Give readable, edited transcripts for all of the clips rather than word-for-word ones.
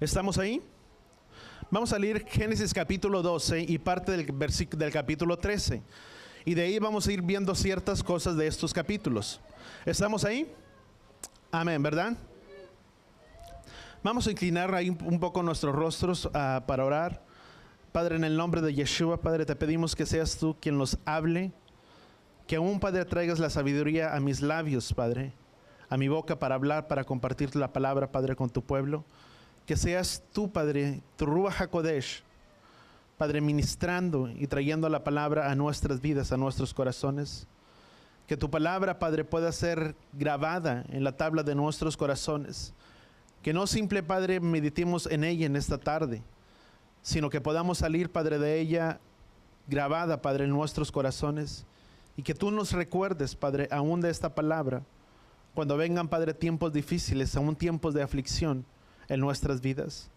¿Estamos ahí? Vamos a leer Génesis capítulo 12 y parte del capítulo 13. Y de ahí vamos a ir viendo ciertas cosas de estos capítulos. ¿Estamos ahí? Amén, ¿verdad? Vamos a inclinar ahí un poco nuestros rostros para orar. Padre, en el nombre de Yeshua, Padre, te pedimos que seas tú quien nos hable. Que aún, Padre, traigas la sabiduría a mis labios, Padre. A mi boca para hablar, para compartir la palabra, Padre, con tu pueblo. Que seas tú, Padre, tu Ruach HaKodesh, Padre, ministrando y trayendo la palabra a nuestras vidas, a nuestros corazones. Que tu palabra, Padre, pueda ser grabada en la tabla de nuestros corazones. Que no simple, Padre, meditemos en ella en esta tarde, sino que podamos salir, Padre, de ella grabada, Padre, en nuestros corazones. Y que tú nos recuerdes, Padre, aún de esta palabra, cuando vengan, Padre, tiempos difíciles, aún tiempos de aflicción en nuestras vidas.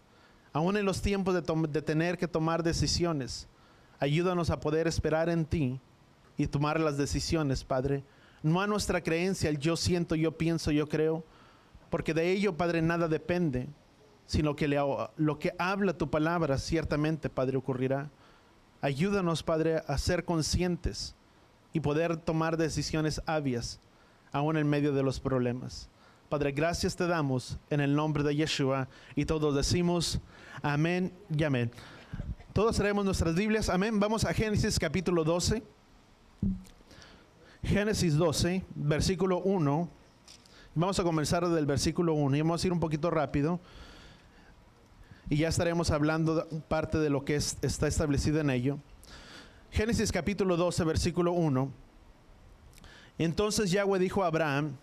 Aún en los tiempos de tener que tomar decisiones, ayúdanos a poder esperar en ti y tomar las decisiones, Padre. No a nuestra creencia, el yo siento, yo pienso, yo creo, porque de ello, Padre, nada depende, sino que lo que habla tu palabra, ciertamente, Padre, ocurrirá. Ayúdanos, Padre, a ser conscientes y poder tomar decisiones sabias, aún en medio de los problemas. Padre, gracias te damos en el nombre de Yeshua y todos decimos amén y amén. Todos traemos nuestras Biblias, amén. Vamos a Génesis capítulo 12. Génesis 12, versículo 1. Vamos a comenzar del versículo 1 y vamos a ir un poquito rápido. Y ya estaremos hablando parte de lo que está establecido en ello. Génesis capítulo 12, versículo 1. Entonces Yahweh dijo a Abraham: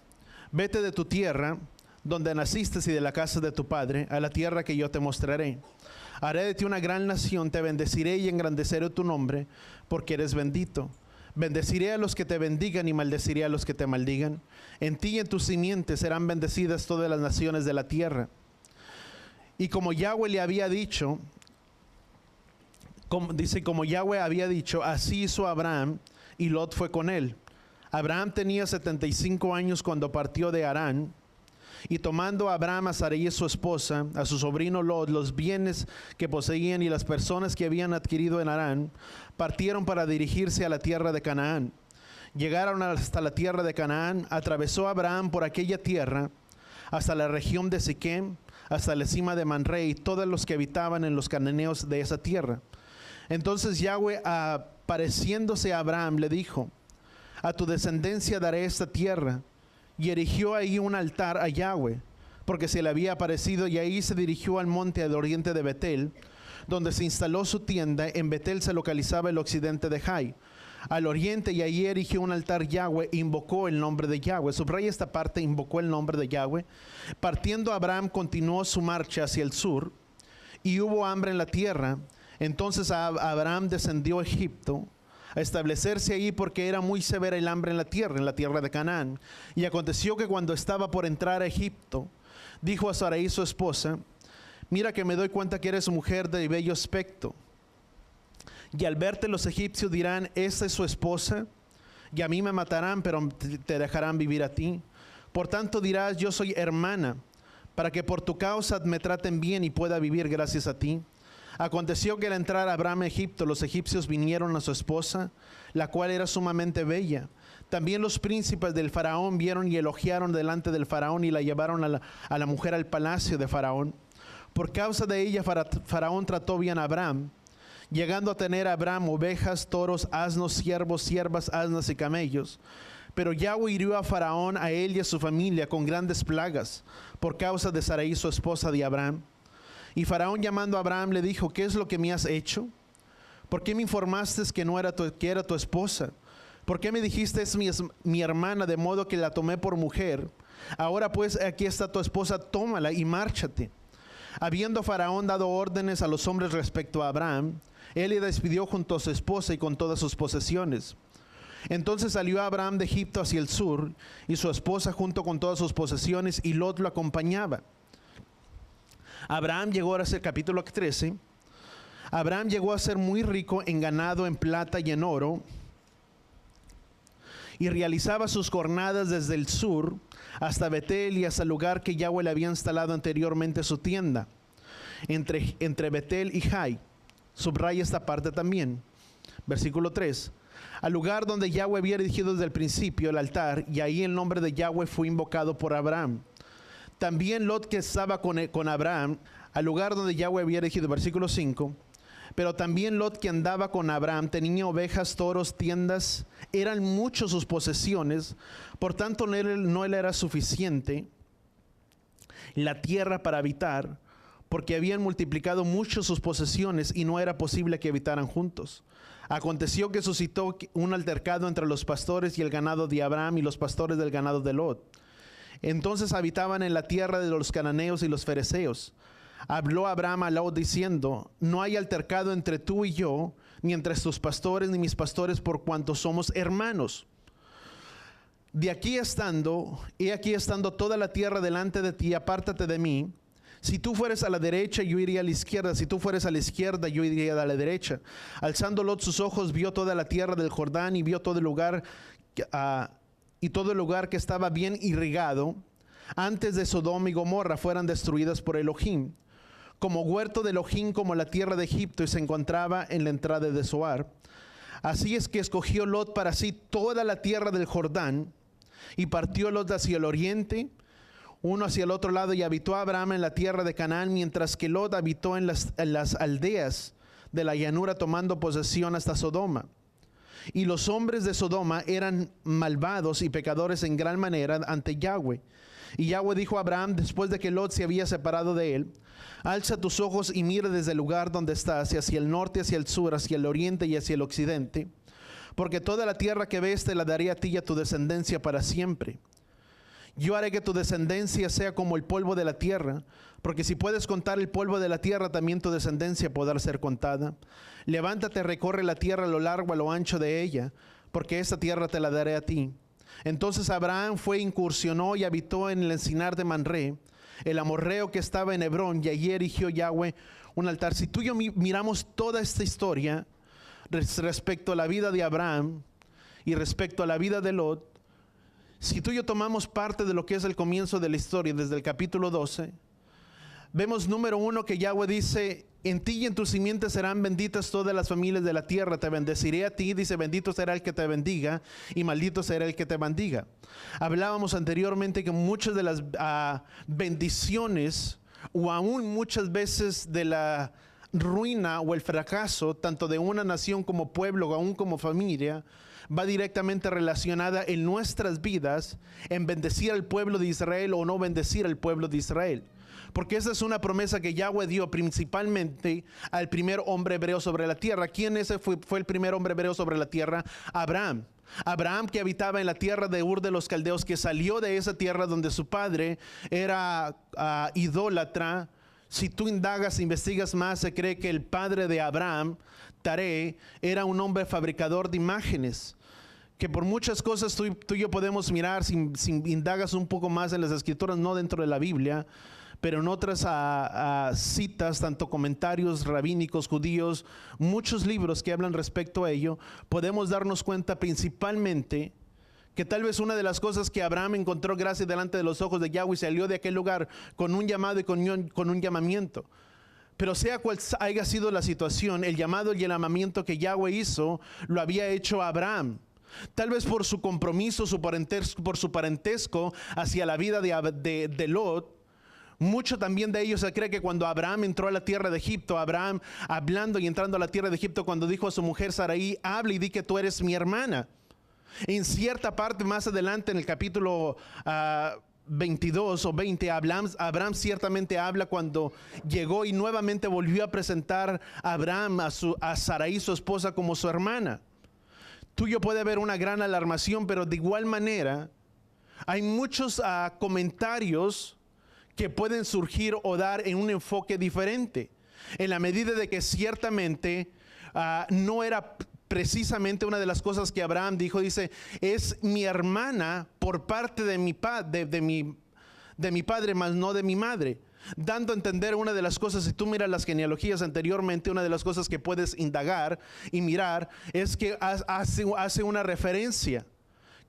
vete de tu tierra, donde naciste y de la casa de tu padre, a la tierra que yo te mostraré. Haré de ti una gran nación, te bendeciré y engrandeceré tu nombre, porque eres bendito. Bendeciré a los que te bendigan y maldeciré a los que te maldigan. En ti y en tus simientes serán bendecidas todas las naciones de la tierra. Y como Yahweh le había dicho, como Yahweh había dicho, así hizo Abraham, y Lot fue con él. Abraham tenía 75 años cuando partió de Harán, y tomando a Abraham a Sarai su esposa, a su sobrino Lot, los bienes que poseían y las personas que habían adquirido en Harán, partieron para dirigirse a la tierra de Canaán. Llegaron hasta la tierra de Canaán, atravesó Abraham por aquella tierra, hasta la región de Siquem, hasta la cima de Manré, y todos los que habitaban en los cananeos de esa tierra. Entonces Yahweh, apareciéndose a Abraham, le dijo: a tu descendencia daré esta tierra. Y erigió ahí un altar a Yahweh, porque se le había aparecido, y ahí se dirigió al monte al oriente de Betel, donde se instaló su tienda. En Betel se localizaba el occidente de Jai, al oriente, y ahí erigió un altar Yahweh, invocó el nombre de Yahweh. Subraya esta parte: invocó el nombre de Yahweh. Partiendo Abraham, continuó su marcha hacia el sur, y hubo hambre en la tierra. Entonces Abraham descendió a Egipto, a establecerse allí, porque era muy severa el hambre en la tierra de Canaán. Y aconteció que cuando estaba por entrar a Egipto, dijo a Sarai su esposa: mira que me doy cuenta que eres mujer de bello aspecto, y al verte los egipcios dirán: esta es su esposa, y a mí me matarán, pero te dejarán vivir a ti. Por tanto dirás: yo soy hermana, para que por tu causa me traten bien y pueda vivir gracias a ti. Aconteció que al entrar Abraham a Egipto, los egipcios vinieron a su esposa, la cual era sumamente bella. También los príncipes del faraón vieron y elogiaron delante del faraón, y la llevaron a la mujer al palacio de faraón. Por causa de ella faraón trató bien a Abraham, llegando a tener a Abraham ovejas, toros, asnos, siervos, siervas, asnas y camellos. Pero Yahweh hirió a faraón, a él y a su familia, con grandes plagas, por causa de Sarai, su esposa de Abraham. Y faraón, llamando a Abraham, le dijo: ¿qué es lo que me has hecho? ¿Por qué me informaste que era tu esposa? ¿Por qué me dijiste: es mi hermana, de modo que la tomé por mujer? Ahora pues, aquí está tu esposa, tómala y márchate. Habiendo faraón dado órdenes a los hombres respecto a Abraham, él le despidió junto a su esposa y con todas sus posesiones. Entonces salió Abraham de Egipto hacia el sur, y su esposa junto con todas sus posesiones, y Lot lo acompañaba. Abraham llegó a ser, capítulo 13, Abraham llegó a ser muy rico en ganado, en plata y en oro, y realizaba sus jornadas desde el sur hasta Betel y hasta el lugar que Yahweh le había instalado anteriormente su tienda. entre Betel y Jai. Subraya esta parte también. Versículo 3. Al lugar donde Yahweh había erigido desde el principio el altar, y ahí el nombre de Yahweh fue invocado por Abraham. También Lot, que estaba con Abraham, al lugar donde Yahweh había erigido, versículo 5. Pero también Lot, que andaba con Abraham, tenía ovejas, toros, tiendas, eran muchos sus posesiones, por tanto no le era suficiente la tierra para habitar, porque habían multiplicado mucho sus posesiones y no era posible que habitaran juntos. Aconteció que suscitó un altercado entre los pastores y el ganado de Abraham y los pastores del ganado de Lot. Entonces habitaban en la tierra de los cananeos y los fereceos. Habló Abraham a Lot diciendo: no hay altercado entre tú y yo, ni entre tus pastores ni mis pastores, por cuanto somos hermanos. He aquí estando toda la tierra delante de ti, apártate de mí. Si tú fueres a la derecha, yo iría a la izquierda. Si tú fueres a la izquierda, yo iría a la derecha. Alzando Lot sus ojos, vio toda la tierra del Jordán y vio todo el lugar que estaba bien irrigado, antes de Sodoma y Gomorra fueran destruidas por Elohim, como huerto de Elohim, como la tierra de Egipto, y se encontraba en la entrada de Zoar. Así es que escogió Lot para sí toda la tierra del Jordán, y partió Lot hacia el oriente, uno hacia el otro lado, y habitó Abraham en la tierra de Canaán, mientras que Lot habitó en las aldeas de la llanura, tomando posesión hasta Sodoma. Y los hombres de Sodoma eran malvados y pecadores en gran manera ante Yahweh. Y Yahweh dijo a Abraham, después de que Lot se había separado de él: alza tus ojos y mira desde el lugar donde estás, hacia el norte, hacia el sur, hacia el oriente y hacia el occidente, porque toda la tierra que ves te la daré a ti y a tu descendencia para siempre. Yo haré que tu descendencia sea como el polvo de la tierra, porque si puedes contar el polvo de la tierra, también tu descendencia podrá ser contada. Levántate, recorre la tierra a lo largo, a lo ancho de ella, porque esta tierra te la daré a ti. Entonces Abraham fue, incursionó y habitó en el encinar de Manré, el amorreo que estaba en Hebrón, y allí erigió Yahweh un altar. Si tú y yo miramos toda esta historia respecto a la vida de Abraham y respecto a la vida de Lot, si tú y yo tomamos parte de lo que es el comienzo de la historia, desde el capítulo 12, vemos número 1 que Yahweh dice: en ti y en tu simiente serán benditas todas las familias de la tierra. Te bendeciré a ti, dice, bendito será el que te bendiga y maldito será el que te maldiga. Hablábamos anteriormente que muchas de las bendiciones, o aún muchas veces de la ruina o el fracaso, tanto de una nación como pueblo, aún como familia, va directamente relacionada en nuestras vidas en bendecir al pueblo de Israel o no bendecir al pueblo de Israel. Porque esa es una promesa que Yahweh dio principalmente al primer hombre hebreo sobre la tierra. ¿Quién fue el primer hombre hebreo sobre la tierra? Abraham. Abraham, que habitaba en la tierra de Ur de los Caldeos, que salió de esa tierra donde su padre era idólatra. Si tú indagas, investigas más, se cree que el padre de Abraham, Taré, era un hombre fabricador de imágenes, que por muchas cosas tú y yo podemos mirar, si indagas un poco más en las escrituras, no dentro de la Biblia, pero en otras citas, tanto comentarios rabínicos, judíos, muchos libros que hablan respecto a ello, podemos darnos cuenta principalmente que tal vez una de las cosas que Abraham encontró gracia delante de los ojos de Yahweh, salió de aquel lugar con un llamado y con un llamamiento. Pero sea cual haya sido la situación, el llamado y el llamamiento que Yahweh hizo, lo había hecho Abraham. Tal vez por su compromiso, por su parentesco hacia la vida de Lot. Mucho también de ellos se cree que cuando Abraham entró a la tierra de Egipto, Abraham hablando y entrando a la tierra de Egipto, cuando dijo a su mujer Sarai: habla y di que tú eres mi hermana. En cierta parte más adelante, en el capítulo 22 o 20, Abraham ciertamente habla cuando llegó y nuevamente volvió a presentar a Abraham a Sarai, su esposa, como su hermana. Tuyo puede haber una gran alarmación, pero de igual manera hay muchos comentarios que pueden surgir o dar en un enfoque diferente, en la medida de que ciertamente no era precisamente una de las cosas que Abraham dijo. Dice: es mi hermana por parte de mi padre, mas no de mi madre. Dando a entender una de las cosas, si tú miras las genealogías anteriormente, una de las cosas que puedes indagar y mirar es que hace una referencia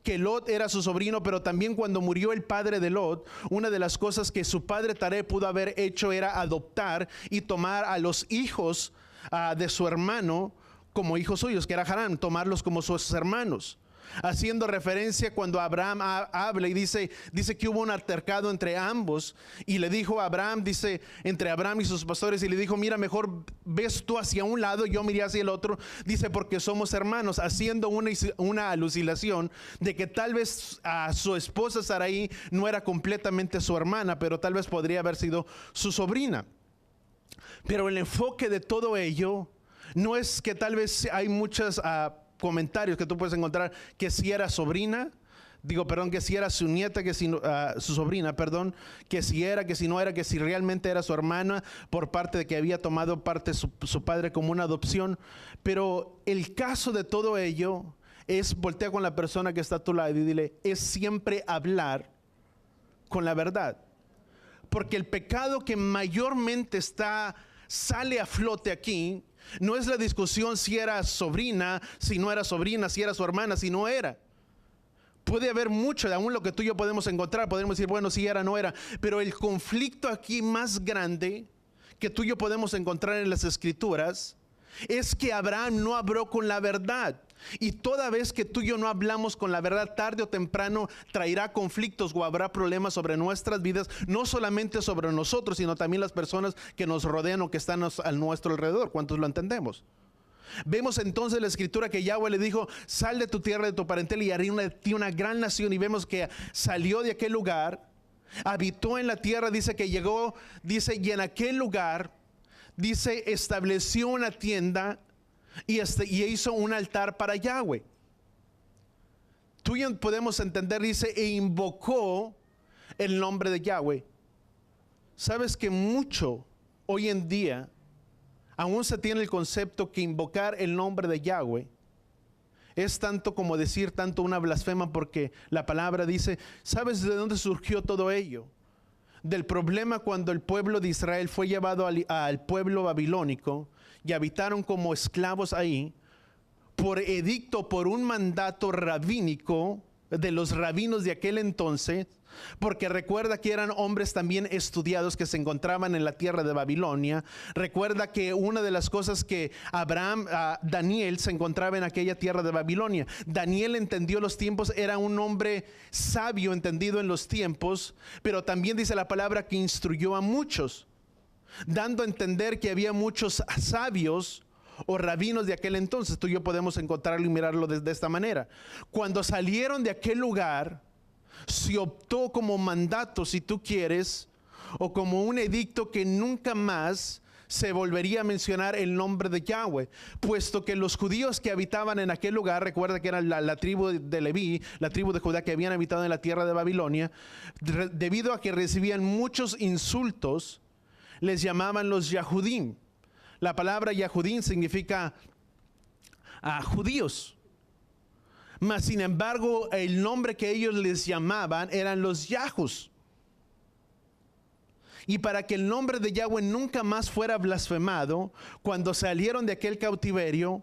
que Lot era su sobrino, pero también cuando murió el padre de Lot, una de las cosas que su padre Taré pudo haber hecho era adoptar y tomar a los hijos de su hermano como hijos suyos, que era Harán, tomarlos como sus hermanos. Haciendo referencia cuando Abraham habla y dice que hubo un altercado entre ambos, y le dijo a Abraham, dice, entre Abraham y sus pastores, y le dijo, mira, mejor ves tú hacia un lado, yo miré hacia el otro, dice, porque somos hermanos, haciendo una alucinación de que tal vez a su esposa Sarai no era completamente su hermana, pero tal vez podría haber sido su sobrina. Pero el enfoque de todo ello no es que tal vez hay muchas comentarios que tú puedes encontrar que si era sobrina, que si era su nieta, que si su sobrina, que si era, que si no era, que si realmente era su hermana por parte de que había tomado parte su padre como una adopción. Pero el caso de todo ello es, voltea con la persona que está a tu lado y dile, es siempre hablar con la verdad. Porque el pecado que mayormente sale a flote aquí no es la discusión si era sobrina, si no era sobrina, si era su hermana, si no era. Puede haber mucho, de aún lo que tú y yo podemos encontrar, podemos decir, bueno, si era, no era. Pero el conflicto aquí más grande que tú y yo podemos encontrar en las Escrituras es que Abraham no habló con la verdad. Y toda vez que tú y yo no hablamos con la verdad, tarde o temprano traerá conflictos o habrá problemas sobre nuestras vidas, no solamente sobre nosotros, sino también las personas que nos rodean o que están a nuestro alrededor. ¿Cuántos lo entendemos? Vemos entonces en la Escritura que Yahweh le dijo, sal de tu tierra, de tu parentela y haré una gran nación. Y vemos que salió de aquel lugar, habitó en la tierra, dice que llegó, dice, y en aquel lugar, dice, estableció una tienda y hizo un altar para Yahweh. Tú y yo podemos entender, dice, e invocó el nombre de Yahweh. Sabes que mucho hoy en día aún se tiene el concepto que invocar el nombre de Yahweh es tanto como decir tanto una blasfema, porque la palabra dice, ¿sabes de dónde surgió todo ello? Del problema cuando el pueblo de Israel fue llevado al pueblo babilónico y habitaron como esclavos ahí, por edicto, por un mandato rabínico de los rabinos de aquel entonces, porque recuerda que eran hombres también estudiados que se encontraban en la tierra de Babilonia. Recuerda que una de las cosas que Daniel se encontraba en aquella tierra de Babilonia. Daniel entendió los tiempos, era un hombre sabio, entendido en los tiempos, pero también dice la palabra que instruyó a muchos, dando a entender que había muchos sabios o rabinos de aquel entonces. Tú y yo podemos encontrarlo y mirarlo de esta manera. Cuando salieron de aquel lugar, se optó como mandato, si tú quieres, o como un edicto que nunca más se volvería a mencionar el nombre de Yahweh, puesto que los judíos que habitaban en aquel lugar, recuerda que era la tribu de Leví, la tribu de Judá, que habían habitado en la tierra de Babilonia, debido a que recibían muchos insultos, les llamaban los Yahudim. La palabra Yahudim significa judíos. Mas sin embargo, el nombre que ellos les llamaban eran los Yahus. Y para que el nombre de Yahweh nunca más fuera blasfemado, cuando salieron de aquel cautiverio,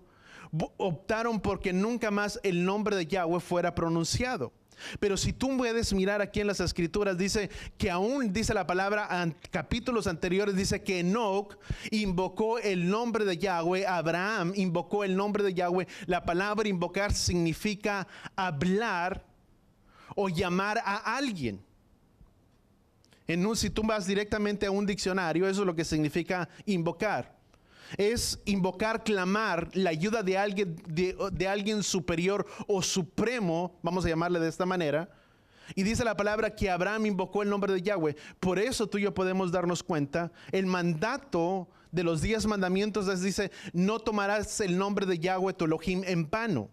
optaron porque nunca más el nombre de Yahweh fuera pronunciado. Pero si tú puedes mirar aquí en las Escrituras, dice que aún, dice la palabra, en capítulos anteriores, dice que Enoc invocó el nombre de Yahweh, Abraham invocó el nombre de Yahweh. La palabra invocar significa hablar o llamar a alguien. Si tú vas directamente a un diccionario, eso es lo que significa invocar. Es invocar, clamar la ayuda de alguien, de alguien superior o supremo, vamos a llamarle de esta manera. Y dice la palabra que Abraham invocó el nombre de Yahweh. Por eso tú y yo podemos darnos cuenta, el mandato de los 10 mandamientos dice, no tomarás el nombre de Yahweh tu Elohim en vano.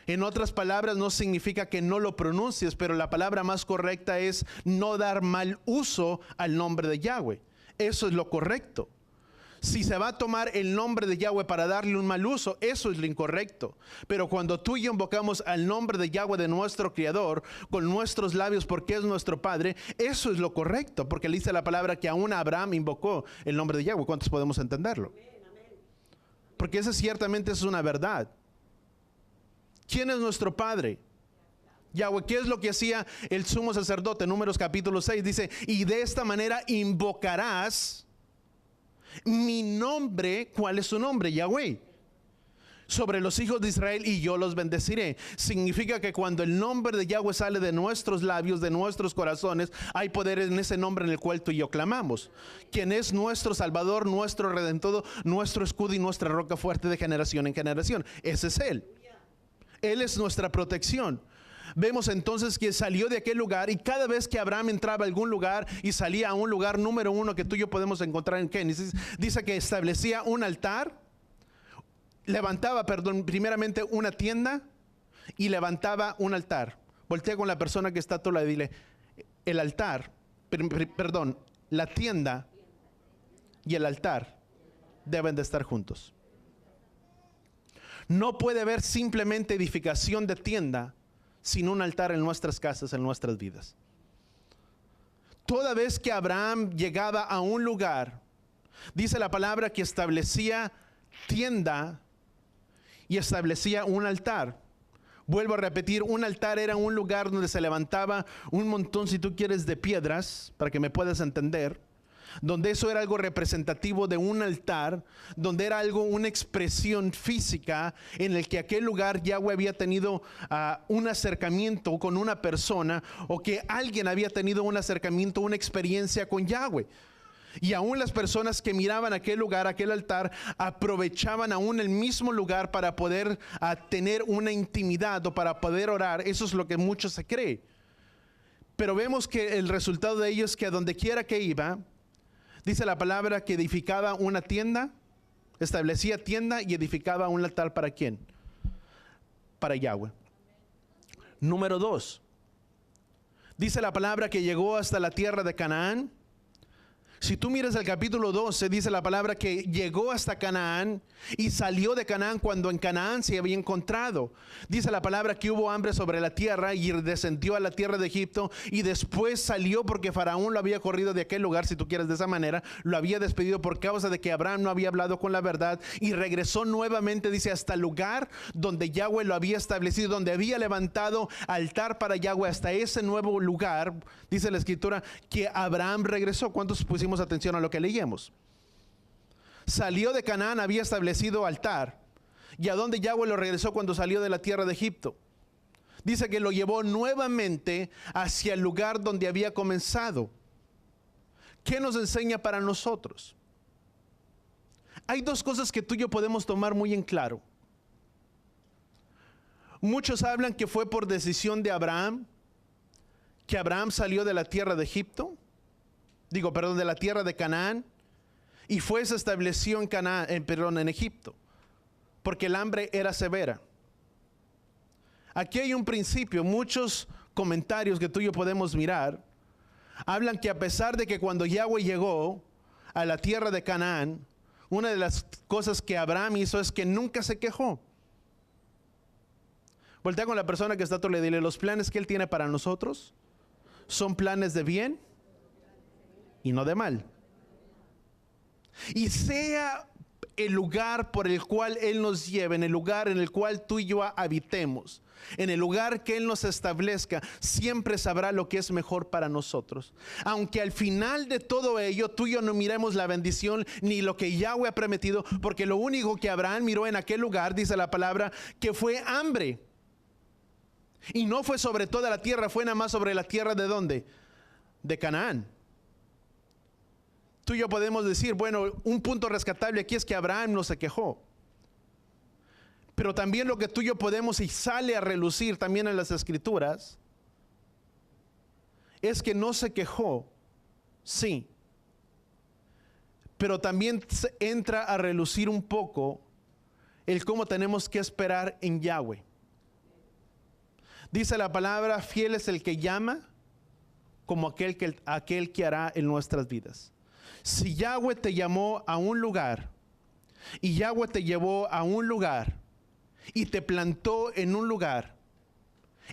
En otras palabras, no significa que no lo pronuncies, pero la palabra más correcta es no dar mal uso al nombre de Yahweh. Eso es lo correcto. Si se va a tomar el nombre de Yahweh para darle un mal uso, eso es lo incorrecto. Pero cuando tú y yo invocamos al nombre de Yahweh, de nuestro Creador, con nuestros labios porque es nuestro Padre, eso es lo correcto. Porque le dice la palabra que aún Abraham invocó el nombre de Yahweh. ¿Cuántos podemos entenderlo? Porque esa ciertamente es una verdad. ¿Quién es nuestro Padre? Yahweh, ¿qué es lo que hacía el sumo sacerdote? Números capítulo 6 dice, y de esta manera invocarás mi nombre. ¿Cuál es su nombre? Yahweh. Sobre los hijos de Israel, y yo los bendeciré. Significa que cuando el nombre de Yahweh sale de nuestros labios, de nuestros corazones, hay poder en ese nombre en el cual tú y yo clamamos. Quien es nuestro Salvador, nuestro Redentor, nuestro escudo y nuestra roca fuerte de generación en generación. Ese es Él. Él es nuestra protección. Vemos entonces que salió de aquel lugar, y cada vez que Abraham entraba a algún lugar y salía a un lugar, número uno que tú y yo podemos encontrar en Génesis, dice que establecía un altar, levantaba, primeramente una tienda y levantaba un altar. Voltea con la persona que está a tu lado y dile, el altar, la tienda y el altar deben de estar juntos. No puede haber simplemente edificación de tienda sin un altar en nuestras casas, en nuestras vidas. Toda vez que Abraham llegaba a un lugar, dice la palabra que establecía tienda y establecía un altar. Vuelvo a repetir, un altar era un lugar donde se levantaba un montón, si tú quieres, de piedras, para que me puedas entender, donde eso era algo representativo de un altar, donde era algo, una expresión física en el que aquel lugar Yahweh había tenido un acercamiento con una persona, o que alguien había tenido un acercamiento, una experiencia con Yahweh. Y aún las personas que miraban aquel lugar, aquel altar, aprovechaban aún el mismo lugar para poder tener una intimidad o para poder orar. Eso es lo que mucho se cree. Pero vemos que el resultado de ello es que a donde quiera que iba, dice la palabra que edificaba una tienda, establecía tienda y edificaba un altar. ¿Para quién? Para Yahweh. Número 2. Dice la palabra que llegó hasta la tierra de Canaán. Si tú miras el capítulo 12, dice la palabra que llegó hasta Canaán y salió de Canaán cuando en Canaán se había encontrado. Dice la palabra que hubo hambre sobre la tierra y descendió a la tierra de Egipto, y después salió porque Faraón lo había corrido de aquel lugar, si tú quieres de esa manera, lo había despedido por causa de que Abraham no había hablado con la verdad, y regresó nuevamente, dice, hasta el lugar donde Yahweh lo había establecido, donde había levantado altar para Yahweh. Hasta ese nuevo lugar, dice la escritura, que Abraham regresó. ¿Cuántos pusimos atención a lo que leíamos? Salió de Canaán, había establecido altar. ¿Y a dónde Yahweh lo regresó cuando salió de la tierra de Egipto? Dice que lo llevó nuevamente hacia el lugar donde había comenzado. ¿Qué nos enseña para nosotros? Hay dos cosas que tú y yo podemos tomar muy en claro. Muchos hablan que fue por decisión de Abraham, que Abraham salió de la tierra de Egipto, de la tierra de Canaán, y se estableció en Egipto, porque el hambre era severa. Aquí hay un principio. Muchos comentarios que tú y yo podemos mirar hablan que a pesar de que cuando Yahweh llegó a la tierra de Canaán, una de las cosas que Abraham hizo es que nunca se quejó. Voltea con la persona que está a tu lado y dile, los planes que Él tiene para nosotros son planes de bien y no de mal. Y sea el lugar por el cual Él nos lleve, en el lugar en el cual tú y yo habitemos, en el lugar que Él nos establezca, siempre sabrá lo que es mejor para nosotros. Aunque al final de todo ello tú y yo no miremos la bendición ni lo que Yahweh ha prometido, porque lo único que Abraham miró en aquel lugar, dice la palabra, que fue hambre. Y no fue sobre toda la tierra, fue nada más sobre la tierra ¿de dónde? De Canaán. Tú y yo podemos decir, bueno, un punto rescatable aquí es que Abraham no se quejó. Pero también lo que tú y yo podemos, y sale a relucir también en las escrituras, es que no se quejó, sí. Pero también entra a relucir un poco el cómo tenemos que esperar en Yahweh. Dice la palabra, fiel es el que llama, como aquel que hará en nuestras vidas. Si Yahweh te llamó a un lugar, y Yahweh te llevó a un lugar, y te plantó en un lugar,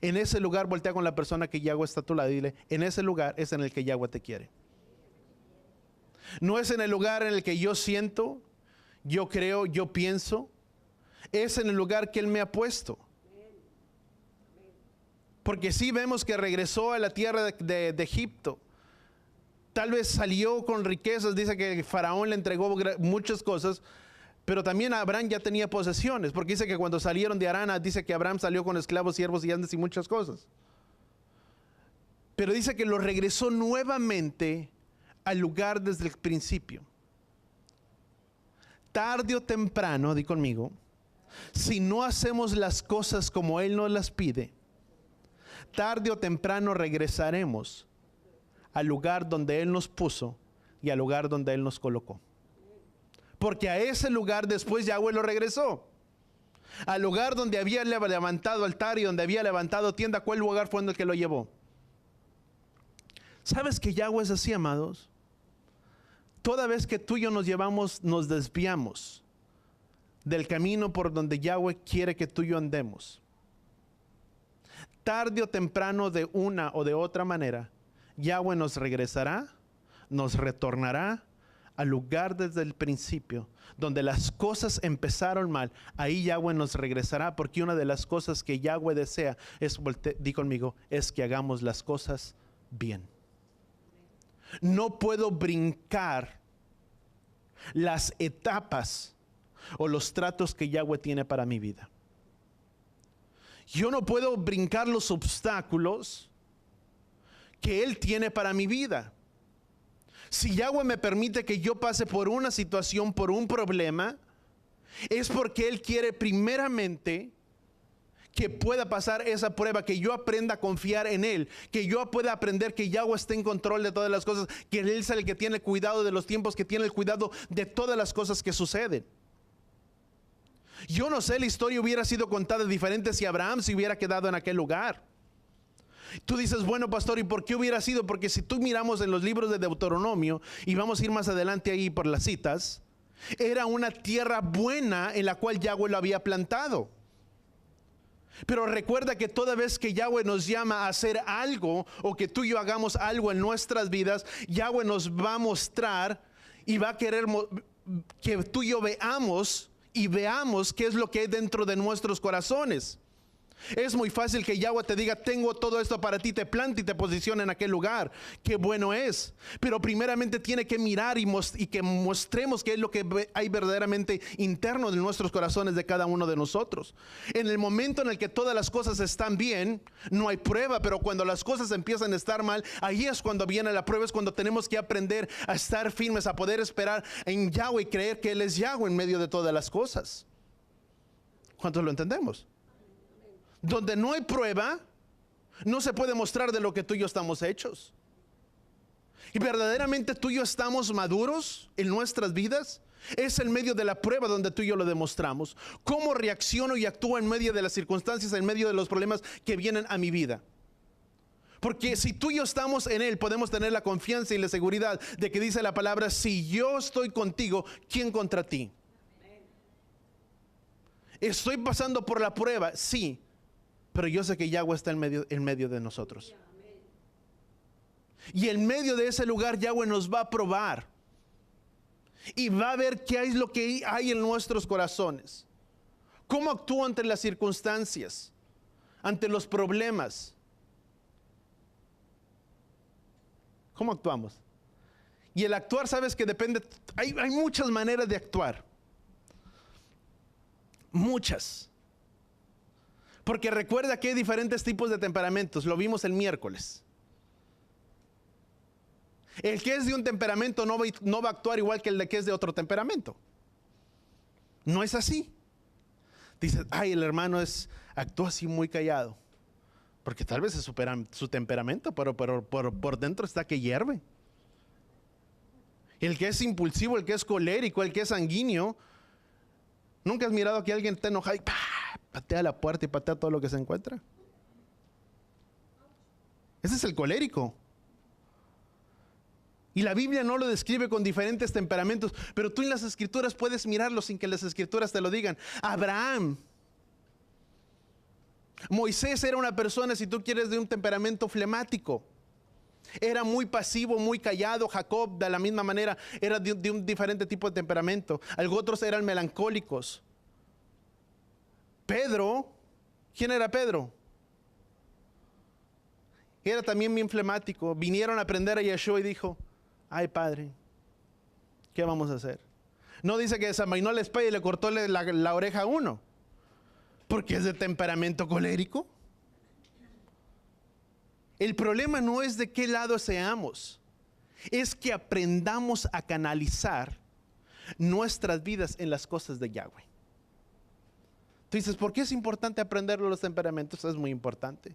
en ese lugar, voltea con la persona que Yahweh está a tu lado y dile, en ese lugar es en el que Yahweh te quiere. No es en el lugar en el que yo siento, yo creo, yo pienso, es en el lugar que Él me ha puesto. Porque sí vemos que regresó a la tierra de Egipto. Tal vez salió con riquezas, dice que el faraón le entregó muchas cosas, pero también Abraham ya tenía posesiones, porque dice que cuando salieron de Harán, dice que Abraham salió con esclavos, siervos y andes y muchas cosas. Pero dice que lo regresó nuevamente al lugar desde el principio. Tarde o temprano, di conmigo, si no hacemos las cosas como Él nos las pide, tarde o temprano regresaremos al lugar donde Él nos puso y al lugar donde Él nos colocó. Porque a ese lugar después Yahweh lo regresó. Al lugar donde había levantado altar y donde había levantado tienda, ¿cuál lugar fue en el que lo llevó? ¿Sabes que Yahweh es así, amados? Toda vez que tú y yo nos desviamos del camino por donde Yahweh quiere que tú y yo andemos, tarde o temprano, de una o de otra manera, Yahweh nos regresará, nos retornará al lugar desde el principio, donde las cosas empezaron mal. Ahí Yahweh nos regresará, porque una de las cosas que Yahweh desea es, di conmigo, es que hagamos las cosas bien. No puedo brincar las etapas o los tratos que Yahweh tiene para mi vida. Yo no puedo brincar los obstáculos que Él tiene para mi vida. Si Yahweh me permite que yo pase por una situación, por un problema, es porque Él quiere primeramente que pueda pasar esa prueba, que yo aprenda a confiar en Él, que yo pueda aprender que Yahweh está en control de todas las cosas, que Él es el que tiene el cuidado de los tiempos, que tiene el cuidado de todas las cosas que suceden. Yo no sé, la historia hubiera sido contada diferente si Abraham se hubiera quedado en aquel lugar. Tú dices, bueno, pastor, ¿y por qué hubiera sido? Porque si tú miramos en los libros de Deuteronomio, y vamos a ir más adelante ahí por las citas, era una tierra buena en la cual Yahweh lo había plantado. Pero recuerda que toda vez que Yahweh nos llama a hacer algo, o que tú y yo hagamos algo en nuestras vidas, Yahweh nos va a mostrar y va a querer que tú y yo veamos qué es lo que hay dentro de nuestros corazones. Es muy fácil que Yahweh te diga, tengo todo esto para ti, te plante y te posicione en aquel lugar. Qué bueno es. Pero primeramente tiene que mirar y que mostremos qué es lo que hay verdaderamente interno de nuestros corazones de cada uno de nosotros. En el momento en el que todas las cosas están bien, no hay prueba, pero cuando las cosas empiezan a estar mal, ahí es cuando viene la prueba, es cuando tenemos que aprender a estar firmes, a poder esperar en Yahweh y creer que Él es Yahweh en medio de todas las cosas. ¿Cuántos lo entendemos? Donde no hay prueba, no se puede mostrar de lo que tú y yo estamos hechos. Y verdaderamente tú y yo estamos maduros en nuestras vidas. Es en medio de la prueba donde tú y yo lo demostramos. Cómo reacciono y actúo en medio de las circunstancias, en medio de los problemas que vienen a mi vida. Porque si tú y yo estamos en Él, podemos tener la confianza y la seguridad de que dice la palabra, si yo estoy contigo, ¿quién contra ti? Estoy pasando por la prueba, sí. Pero yo sé que Yahweh está en medio de nosotros. Y en medio de ese lugar Yahweh nos va a probar. Y va a ver qué es lo que hay en nuestros corazones. Cómo actúo ante las circunstancias, ante los problemas. ¿Cómo actuamos? Y el actuar, sabes que depende. Hay muchas maneras de actuar. Muchas. Porque recuerda que hay diferentes tipos de temperamentos. Lo vimos el miércoles. El que es de un temperamento no va a actuar igual que el que es de otro temperamento. No es así. Dices, ay, el hermano actúa así muy callado. Porque tal vez es su temperamento, pero por dentro está que hierve. El que es impulsivo, el que es colérico, el que es sanguíneo. ¿Nunca has mirado que alguien está enojado y patea la puerta y patea todo lo que se encuentra? Ese es el colérico. Y la Biblia no lo describe con diferentes temperamentos, pero tú en las escrituras puedes mirarlo sin que las escrituras te lo digan. Abraham, Moisés era una persona, si tú quieres, de un temperamento flemático. Era muy pasivo, muy callado. Jacob, de la misma manera, era de un diferente tipo de temperamento. Otros eran Era también bien flemático. Vinieron a aprender a Yeshua y dijo, ay padre, ¿qué vamos a hacer? No dice que desenvainó la espada y le cortó la oreja a uno, porque es de temperamento colérico. El problema no es de qué lado seamos, es que aprendamos a canalizar nuestras vidas en las cosas de Yahweh. Tú dices, ¿por qué es importante aprender los temperamentos? Es muy importante,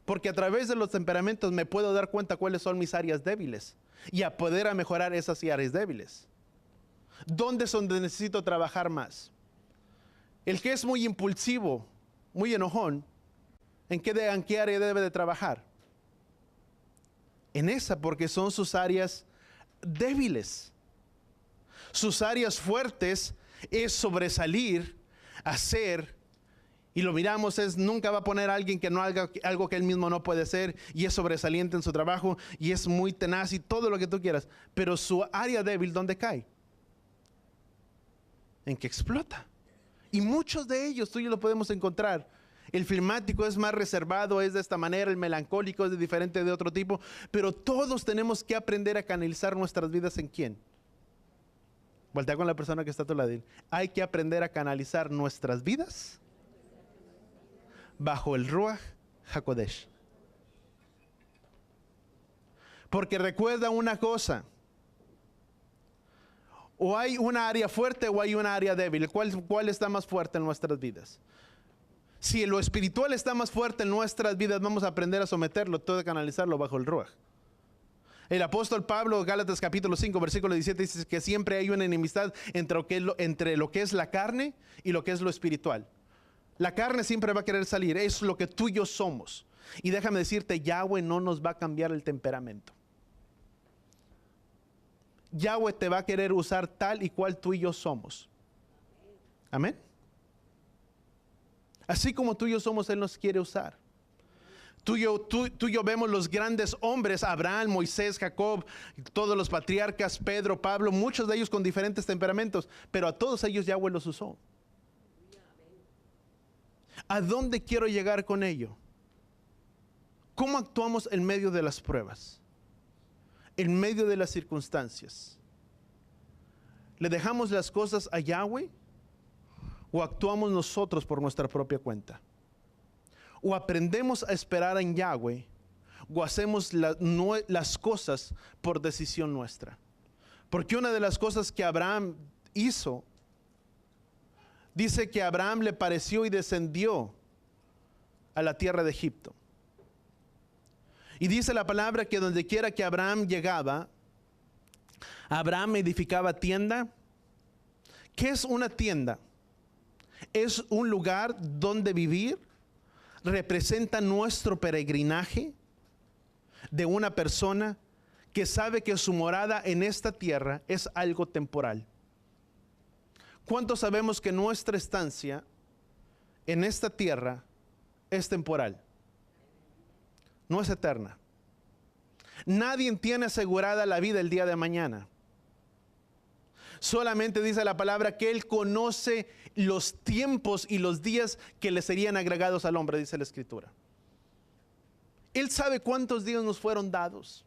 porque a través de los temperamentos me puedo dar cuenta cuáles son mis áreas débiles y a poder a mejorar esas áreas débiles. ¿Dónde es donde necesito trabajar más? El que es muy impulsivo, muy enojón, ¿en qué área debe de trabajar? En esa, porque son sus áreas débiles. Sus áreas fuertes es sobresalir, hacer, y lo miramos, es nunca va a poner a alguien que no haga algo que él mismo no puede hacer, y es sobresaliente en su trabajo, y es muy tenaz y todo lo que tú quieras. Pero su área débil, ¿dónde cae? En que explota. Y muchos de ellos, tú y yo lo podemos encontrar. El flemático es más reservado, es de esta manera, el melancólico es diferente de otro tipo, pero todos tenemos que aprender a canalizar nuestras vidas ¿en quién? Voltea con la persona que está a tu lado. Hay que aprender a canalizar nuestras vidas bajo el Ruach HaKodesh. Porque recuerda una cosa, o hay una área fuerte o hay una área débil. ¿Cuál está más fuerte en nuestras vidas? Si lo espiritual está más fuerte en nuestras vidas, vamos a aprender a someterlo, todo a canalizarlo bajo el Ruach. El apóstol Pablo, Gálatas capítulo 5, versículo 17, dice que siempre hay una enemistad entre lo que es la carne y lo que es lo espiritual. La carne siempre va a querer salir, es lo que tú y yo somos. Y déjame decirte, Yahweh no nos va a cambiar el temperamento. Yahweh te va a querer usar tal y cual tú y yo somos. Amén. Así como tú y yo somos, Él nos quiere usar. Tú y yo vemos los grandes hombres, Abraham, Moisés, Jacob, todos los patriarcas, Pedro, Pablo, muchos de ellos con diferentes temperamentos, pero a todos ellos Yahweh los usó. ¿A dónde quiero llegar con ello? ¿Cómo actuamos en medio de las pruebas? En medio de las circunstancias. ¿Le dejamos las cosas a Yahweh o actuamos nosotros por nuestra propia cuenta? O aprendemos a esperar en Yahweh o hacemos las cosas por decisión nuestra. Porque una de las cosas que Abraham hizo, dice que a Abraham le pareció y descendió a la tierra de Egipto. Y dice la palabra que donde quiera que Abraham llegaba, Abraham edificaba tienda. ¿Qué es una tienda? Es un lugar donde vivir. Representa nuestro peregrinaje de una persona que sabe que su morada en esta tierra es algo temporal. ¿Cuántos sabemos que nuestra estancia en esta tierra es temporal? No es eterna. Nadie tiene asegurada la vida el día de mañana. Solamente dice la palabra que Él conoce los tiempos y los días que le serían agregados al hombre, dice la Escritura. Él sabe cuántos días nos fueron dados,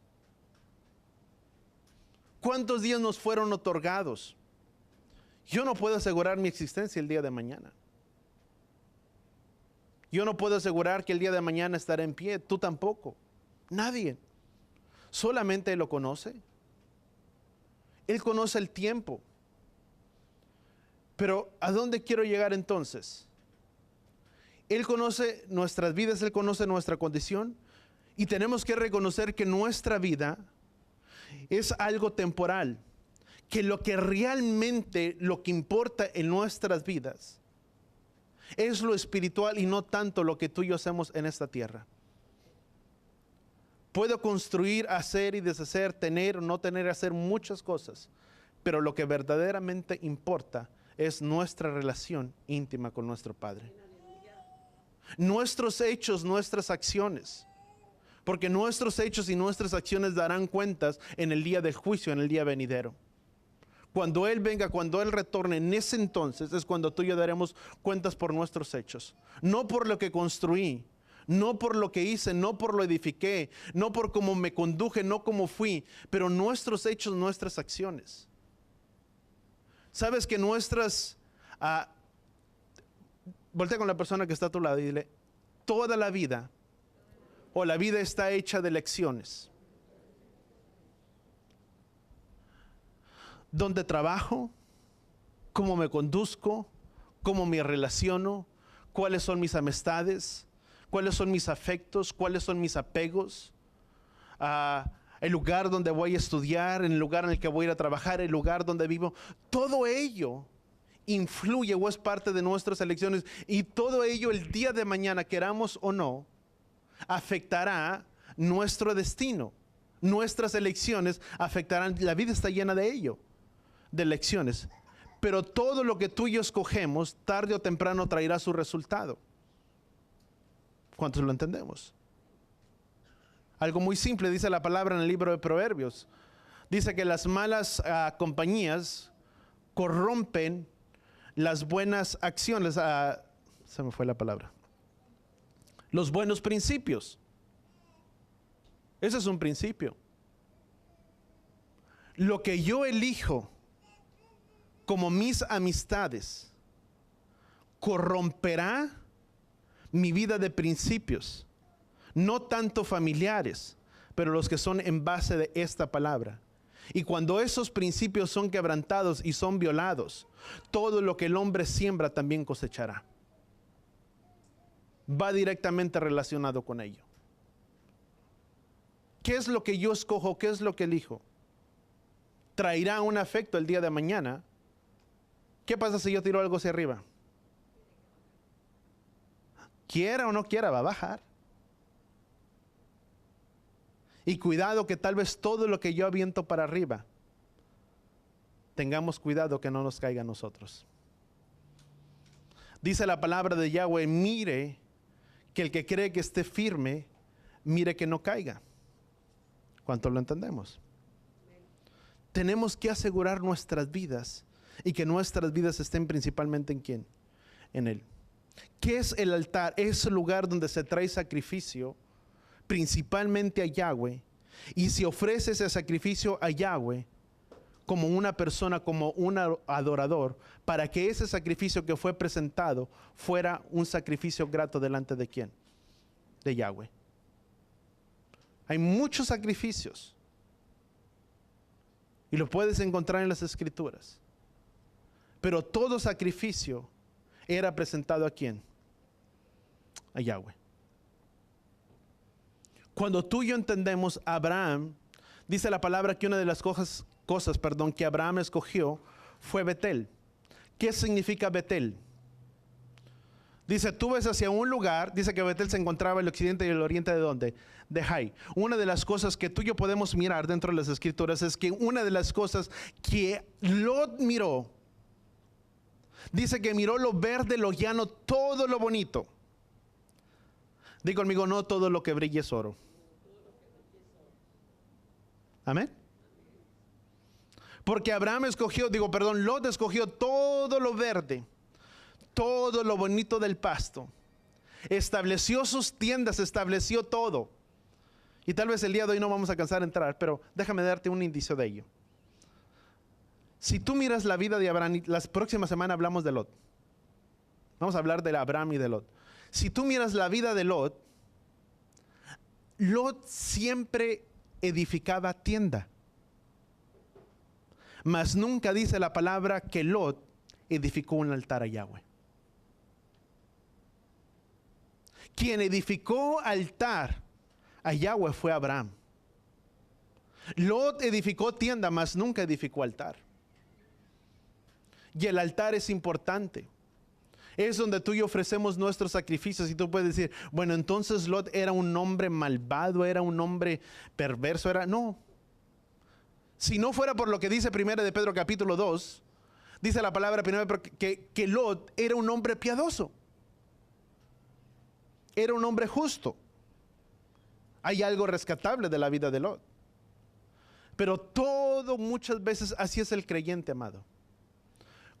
cuántos días nos fueron otorgados. Yo no puedo asegurar mi existencia el día de mañana. Yo no puedo asegurar que el día de mañana estaré en pie, tú tampoco, nadie. Solamente Él lo conoce. Él conoce el tiempo. Pero ¿a dónde quiero llegar entonces? Él conoce nuestras vidas, Él conoce nuestra condición y tenemos que reconocer que nuestra vida es algo temporal, que lo que realmente, lo que importa en nuestras vidas es lo espiritual y no tanto lo que tú y yo hacemos en esta tierra. Puedo construir, hacer y deshacer, tener o no tener, hacer muchas cosas, pero lo que verdaderamente importa es nuestra relación íntima con nuestro Padre. Nuestros hechos, nuestras acciones, porque nuestros hechos y nuestras acciones darán cuentas en el día del juicio, en el día venidero. Cuando Él venga, cuando Él retorne, en ese entonces es cuando tú y yo daremos cuentas por nuestros hechos. No por lo que construí, No por lo que hice, no por lo edifiqué, no por cómo me conduje, no cómo fui, pero nuestros hechos, nuestras acciones. Sabes que voltea con la persona que está a tu lado y dile, toda la vida, o la vida está hecha de lecciones. ¿Dónde trabajo? ¿Cómo me conduzco? ¿Cómo me relaciono? ¿Cuáles son mis amistades? ¿Cuáles son mis afectos? ¿Cuáles son mis apegos? El lugar donde voy a estudiar, el lugar en el que voy a ir a trabajar, el lugar donde vivo. Todo ello influye o es parte de nuestras elecciones, y todo ello el día de mañana, queramos o no, afectará nuestro destino. Nuestras elecciones afectarán, la vida está llena de ello, de elecciones. Pero todo lo que tú y yo escogemos, tarde o temprano traerá su resultado. ¿Cuántos lo entendemos? Algo muy simple dice la palabra en el libro de Proverbios. Dice que las malas compañías corrompen las buenas acciones. Se me fue la palabra. Los buenos principios. Ese es un principio. Lo que yo elijo como mis amistades corromperá mi vida de principios, no tanto familiares, pero los que son en base de esta palabra. Y cuando esos principios son quebrantados y son violados, todo lo que el hombre siembra también cosechará. Va directamente relacionado con ello. ¿Qué es lo que yo escojo? ¿Qué es lo que elijo? Traerá un afecto el día de mañana. ¿Qué pasa si yo tiro algo hacia arriba? Quiera o no quiera, va a bajar. Y cuidado que tal vez todo lo que yo aviento para arriba, tengamos cuidado que no nos caiga a nosotros. Dice la palabra de Yahweh, mire que el que cree que esté firme, mire que no caiga. ¿Cuánto lo entendemos? Tenemos que asegurar nuestras vidas y que nuestras vidas estén principalmente en ¿quién? En Él. ¿Qué es el altar? Es el lugar donde se trae sacrificio principalmente a Yahweh, y se ofrece ese sacrificio a Yahweh como una persona, como un adorador, para que ese sacrificio que fue presentado fuera un sacrificio grato delante de ¿quién? De Yahweh. Hay muchos sacrificios y lo puedes encontrar en las Escrituras, pero todo sacrificio era presentado ¿a quién? A Yahweh. Cuando tú y yo entendemos Abraham, dice la palabra que una de las cosas que Abraham escogió fue Betel. ¿Qué significa Betel? Dice, tú ves hacia un lugar, dice que Betel se encontraba en el occidente y el oriente ¿de dónde? De Jai. Una de las cosas que tú y yo podemos mirar dentro de las Escrituras es que una de las cosas que Lot miró, dice que miró lo verde, lo llano, todo lo bonito. Diga conmigo, no todo lo que brille es oro. Amén. Porque Lot escogió todo lo verde, todo lo bonito del pasto. Estableció sus tiendas, estableció todo. Y tal vez el día de hoy no vamos a alcanzar a entrar, pero déjame darte un indicio de ello. Si tú miras la vida de Abraham, la próxima semana hablamos de Lot. Vamos a hablar de Abraham y de Lot. Si tú miras la vida de Lot, Lot siempre edificaba tienda. Mas nunca dice la palabra que Lot edificó un altar a Yahweh. Quien edificó altar a Yahweh fue Abraham. Lot edificó tienda, mas nunca edificó altar. Y el altar es importante. Es donde tú y yo ofrecemos nuestros sacrificios. Y tú puedes decir, bueno, entonces Lot era un hombre malvado, era un hombre perverso, no. Si no fuera por lo que dice 1 de Pedro capítulo 2, dice la palabra que Lot era un hombre piadoso. Era un hombre justo. Hay algo rescatable de la vida de Lot. Pero todo, muchas veces, así es el creyente, amado.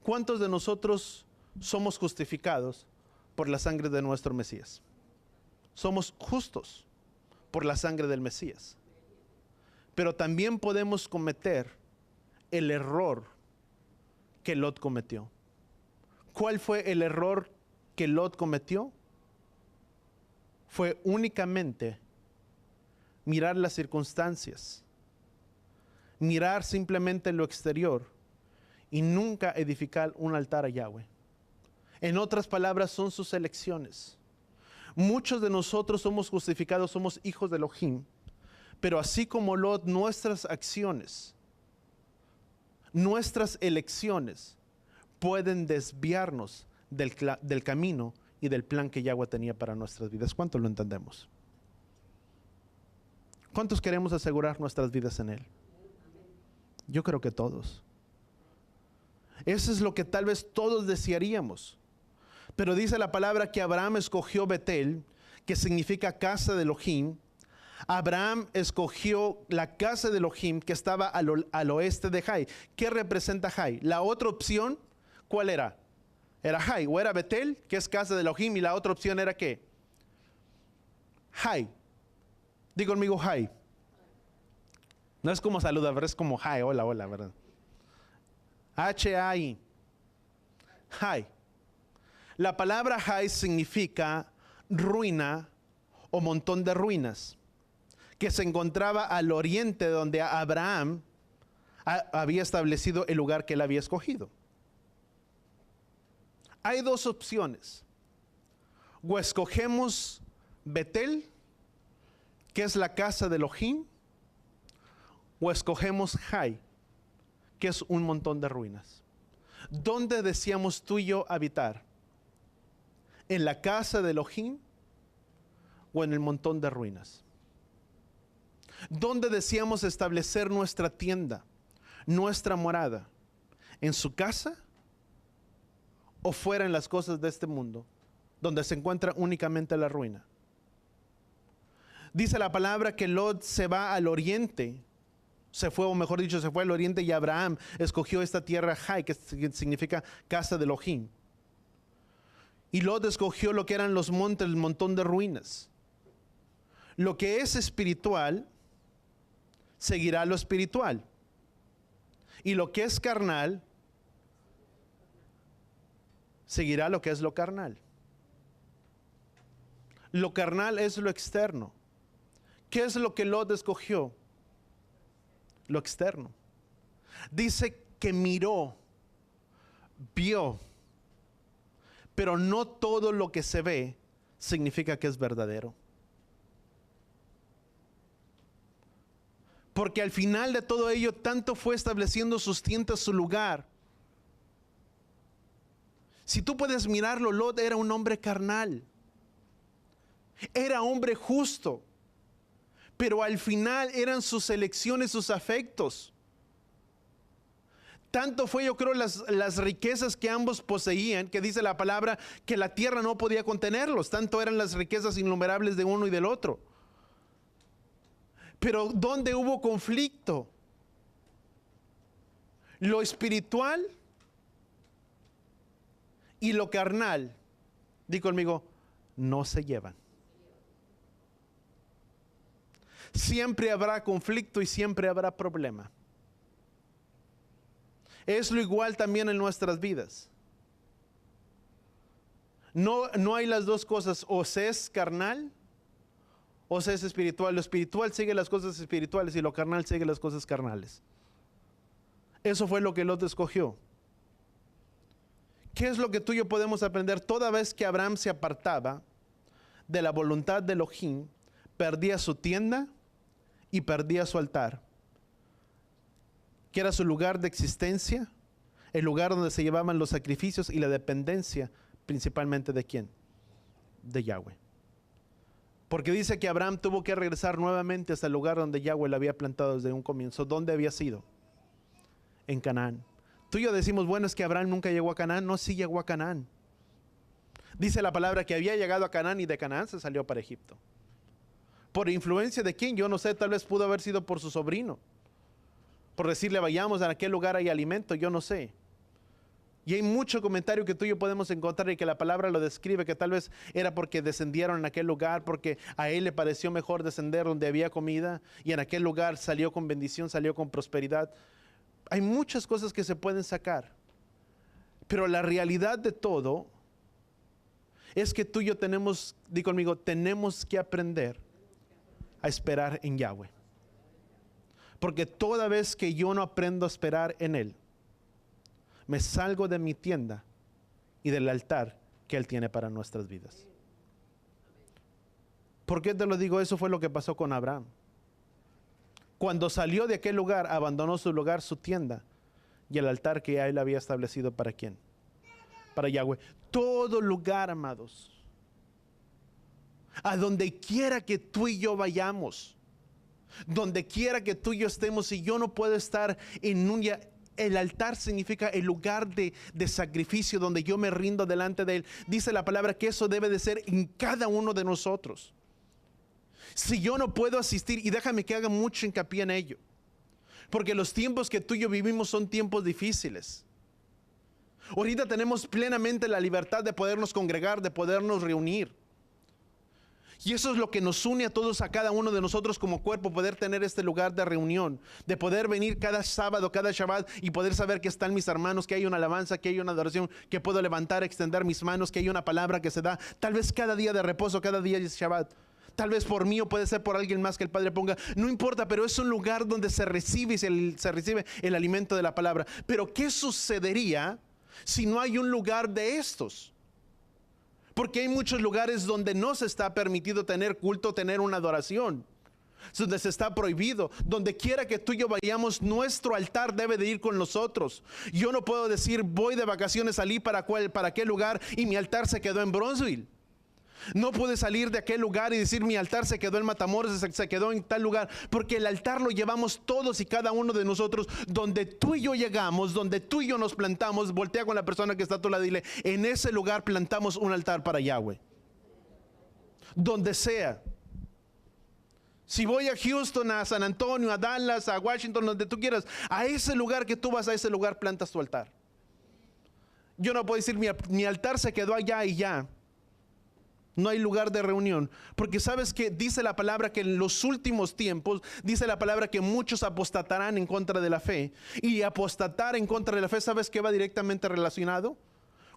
¿Cuántos de nosotros somos justificados por la sangre de nuestro Mesías? somos justos por la sangre del Mesías. Pero también podemos cometer el error que Lot cometió. ¿Cuál fue el error que Lot cometió? Fue únicamente mirar las circunstancias, mirar simplemente lo exterior y nunca edificar un altar a Yahweh. En otras palabras, son sus elecciones. Muchos de nosotros somos justificados, somos hijos de Elohim, pero así como Lot, nuestras acciones, nuestras elecciones pueden desviarnos del camino y del plan que Yahweh tenía para nuestras vidas. ¿Cuántos lo entendemos? ¿Cuántos queremos asegurar nuestras vidas en Él? Yo creo que todos. Eso es lo que tal vez todos desearíamos. Pero dice la palabra que Abraham escogió Betel, que significa casa de Elohim. Abraham escogió la casa de Elohim que estaba al oeste de Jai. ¿Qué representa Jai? La otra opción, ¿cuál era? Era Jai, o era Betel, que es casa de Elohim, y la otra opción era ¿qué? Jai. Digo conmigo Jai. No es como saluda, ¿verdad? Es como Jai, hola, hola, ¿verdad? H-A-I. Jai. La palabra Jai significa ruina o montón de ruinas, que se encontraba al oriente donde Abraham había establecido el lugar que él había escogido. Hay dos opciones. O escogemos Betel, que es la casa de Elohim, o escogemos Jai, que es un montón de ruinas. ¿Dónde deseamos tú y yo habitar? ¿En la casa de Elohim o en el montón de ruinas? ¿Dónde deseamos establecer nuestra tienda, nuestra morada? ¿En su casa o fuera en las cosas de este mundo, donde se encuentra únicamente la ruina? Dice la palabra que Lot se va al oriente, se fue, o mejor dicho, se fue al oriente, y Abraham escogió esta tierra Jai, que significa casa de Elohim. Y Lot escogió lo que eran los montes, el montón de ruinas. Lo que es espiritual seguirá lo espiritual, y lo que es carnal seguirá lo que es lo carnal. Lo carnal es lo externo. ¿Qué es lo que Lot escogió? Lo externo. Dice que miró, vio, pero no todo lo que se ve significa que es verdadero. Porque al final de todo ello, tanto fue estableciendo sus tiendas, su lugar. Si tú puedes mirarlo, Lot era un hombre carnal. Era hombre justo. Pero al final eran sus elecciones, sus afectos. Tanto fue, yo creo, las riquezas que ambos poseían, que dice la palabra que la tierra no podía contenerlos. Tanto eran las riquezas innumerables de uno y del otro. Pero ¿dónde hubo conflicto? Lo espiritual y lo carnal, di conmigo, no se llevan. Siempre habrá conflicto y siempre habrá problema. Es lo igual también en nuestras vidas. No hay las dos cosas, o se es carnal o se es espiritual. Lo espiritual sigue las cosas espirituales y lo carnal sigue las cosas carnales. Eso fue lo que Lot escogió. ¿Qué es lo que tú y yo podemos aprender? Toda vez que Abraham se apartaba de la voluntad de Elohim, perdía su tienda y perdía su altar, que era su lugar de existencia, el lugar donde se llevaban los sacrificios y la dependencia principalmente de ¿quién? De Yahweh. Porque dice que Abraham tuvo que regresar nuevamente hasta el lugar donde Yahweh le había plantado desde un comienzo. ¿Dónde había sido? En Canaán. Tú y yo decimos, bueno, es que Abraham nunca llegó a Canaán. No, sí llegó a Canaán. Dice la palabra que había llegado a Canaán y de Canaán se salió para Egipto. ¿Por influencia de quién? Yo no sé, tal vez pudo haber sido por su sobrino. Por decirle, vayamos a aquel lugar hay alimento, yo no sé. Y hay mucho comentario que tú y yo podemos encontrar y que la palabra lo describe, que tal vez era porque descendieron en aquel lugar, porque a él le pareció mejor descender donde había comida y en aquel lugar salió con bendición, salió con prosperidad. Hay muchas cosas que se pueden sacar, pero la realidad de todo es que tú y yo tenemos, di conmigo, tenemos que aprender a esperar en Yahweh. Porque toda vez que yo no aprendo a esperar en Él, me salgo de mi tienda y del altar que Él tiene para nuestras vidas. ¿Por qué te lo digo? Eso fue lo que pasó con Abraham. Cuando salió de aquel lugar, abandonó su lugar, su tienda y el altar que Él había establecido. ¿Para quién? Para Yahweh. Todo lugar, amados, a donde quiera que tú y yo vayamos, donde quiera que tú y yo estemos, y yo no puedo estar en un... El altar significa el lugar de sacrificio donde yo me rindo delante de Él. Dice la palabra que eso debe de ser en cada uno de nosotros. Si yo no puedo asistir, y déjame que haga mucho hincapié en ello, porque los tiempos que tú y yo vivimos son tiempos difíciles. Ahorita tenemos plenamente la libertad de podernos congregar, de podernos reunir. Y eso es lo que nos une a todos, a cada uno de nosotros como cuerpo, poder tener este lugar de reunión, de poder venir cada sábado, cada Shabbat y poder saber que están mis hermanos, que hay una alabanza, que hay una adoración, que puedo levantar, extender mis manos, que hay una palabra que se da, tal vez cada día de reposo, cada día de Shabbat. Tal vez por mí o puede ser por alguien más que el Padre ponga, no importa, pero es un lugar donde se recibe el alimento de la palabra. Pero ¿qué sucedería si no hay un lugar de estos? Porque hay muchos lugares donde no se está permitido tener culto, tener una adoración, donde se está prohibido. Donde quiera que tú y yo vayamos, nuestro altar debe de ir con nosotros. Yo no puedo decir voy de vacaciones, salí para qué lugar y mi altar se quedó en Bronzeville. No pude salir de aquel lugar y decir mi altar se quedó en Matamoros, se quedó en tal lugar, porque el altar lo llevamos todos y cada uno de nosotros. Donde tú y yo llegamos, donde tú y yo nos plantamos, voltea con la persona que está a tu lado y dile, en ese lugar plantamos un altar para Yahweh. Donde sea. Si voy a Houston, a San Antonio, a Dallas, a Washington, donde tú quieras, a ese lugar que tú vas, a ese lugar plantas tu altar. Yo no puedo decir mi altar se quedó allá y ya. No hay lugar de reunión, porque sabes que dice la palabra que en los últimos tiempos, dice la palabra que muchos apostatarán en contra de la fe. Y apostatar en contra de la fe, ¿sabes qué va directamente relacionado?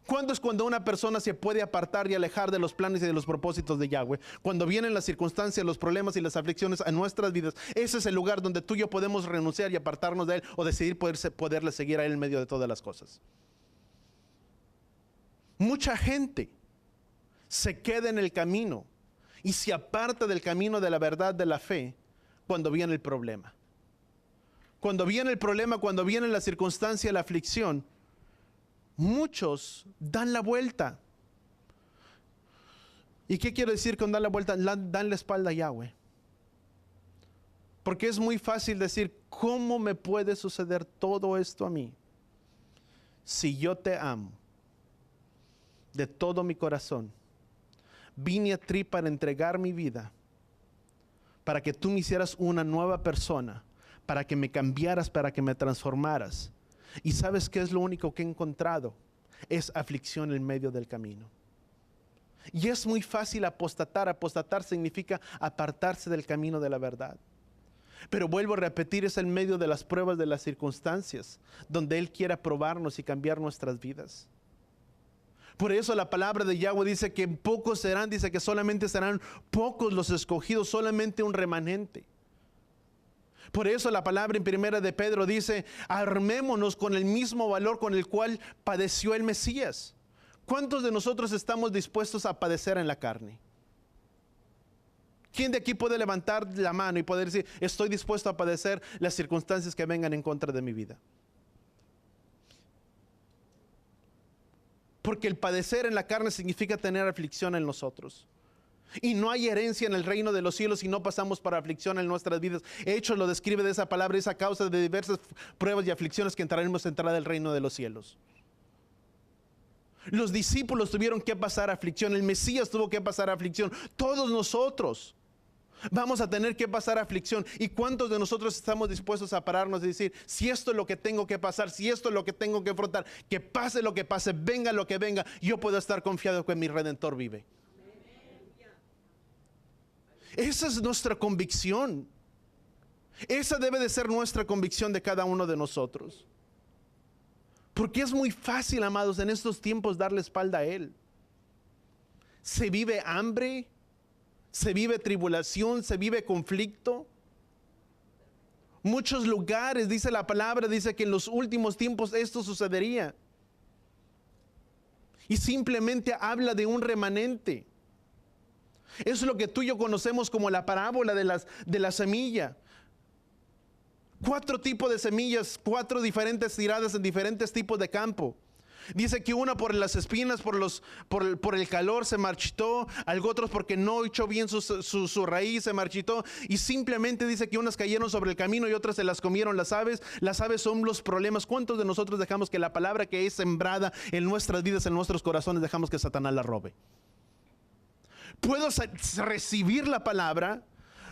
¿Cuándo es cuando una persona se puede apartar y alejar de los planes y de los propósitos de Yahweh? Cuando vienen las circunstancias, los problemas y las aflicciones a nuestras vidas. Ese es el lugar donde tú y yo podemos renunciar y apartarnos de Él, o decidir poderle seguir a Él en medio de todas las cosas. Mucha gente se queda en el camino y se aparta del camino de la verdad de la fe cuando viene el problema. Cuando viene el problema, cuando viene la circunstancia, la aflicción, muchos dan la vuelta. ¿Y qué quiero decir con dar la vuelta? Dan la espalda a Yahweh. Porque es muy fácil decir, ¿cómo me puede suceder todo esto a mí? Si yo te amo de todo mi corazón, vine a ti para entregar mi vida, para que tú me hicieras una nueva persona, para que me cambiaras, para que me transformaras. Y ¿sabes qué es lo único que he encontrado? Es aflicción en medio del camino. Y es muy fácil apostatar. Apostatar significa apartarse del camino de la verdad. Pero vuelvo a repetir, es en medio de las pruebas, de las circunstancias, donde Él quiere probarnos y cambiar nuestras vidas. Por eso la palabra de Yahweh dice que pocos serán, dice que solamente serán pocos los escogidos, solamente un remanente. Por eso la palabra en primera de Pedro dice, armémonos con el mismo valor con el cual padeció el Mesías. ¿Cuántos de nosotros estamos dispuestos a padecer en la carne? ¿Quién de aquí puede levantar la mano y poder decir, estoy dispuesto a padecer las circunstancias que vengan en contra de mi vida? Porque el padecer en la carne significa tener aflicción en nosotros. Y no hay herencia en el reino de los cielos si no pasamos por aflicción en nuestras vidas. Hechos lo describe de esa palabra, esa causa de diversas pruebas y aflicciones que entraremos a entrar al reino de los cielos. Los discípulos tuvieron que pasar aflicción, el Mesías tuvo que pasar aflicción, todos nosotros. Vamos a tener que pasar aflicción. ¿Y cuántos de nosotros estamos dispuestos a pararnos y decir, si esto es lo que tengo que pasar, si esto es lo que tengo que afrontar, que pase lo que pase, venga lo que venga, yo puedo estar confiado que mi Redentor vive? Esa es nuestra convicción. Esa debe de ser nuestra convicción de cada uno de nosotros. Porque es muy fácil, amados, en estos tiempos darle espalda a Él. Se vive hambre, se vive tribulación, se vive conflicto. Muchos lugares, dice la palabra, dice que en los últimos tiempos esto sucedería. Y simplemente habla de un remanente. Eso es lo que tú y yo conocemos como la parábola de la semilla. 4 tipos de semillas, 4 diferentes tiradas en diferentes tipos de campo. Dice que una por las espinas, por el calor se marchitó, algo otros porque no echó bien su raíz, se marchitó, y simplemente dice que unas cayeron sobre el camino y otras se las comieron las aves. Las aves son los problemas. ¿Cuántos de nosotros dejamos que la palabra que es sembrada en nuestras vidas, en nuestros corazones, dejamos que Satanás la robe? Puedo recibir la palabra,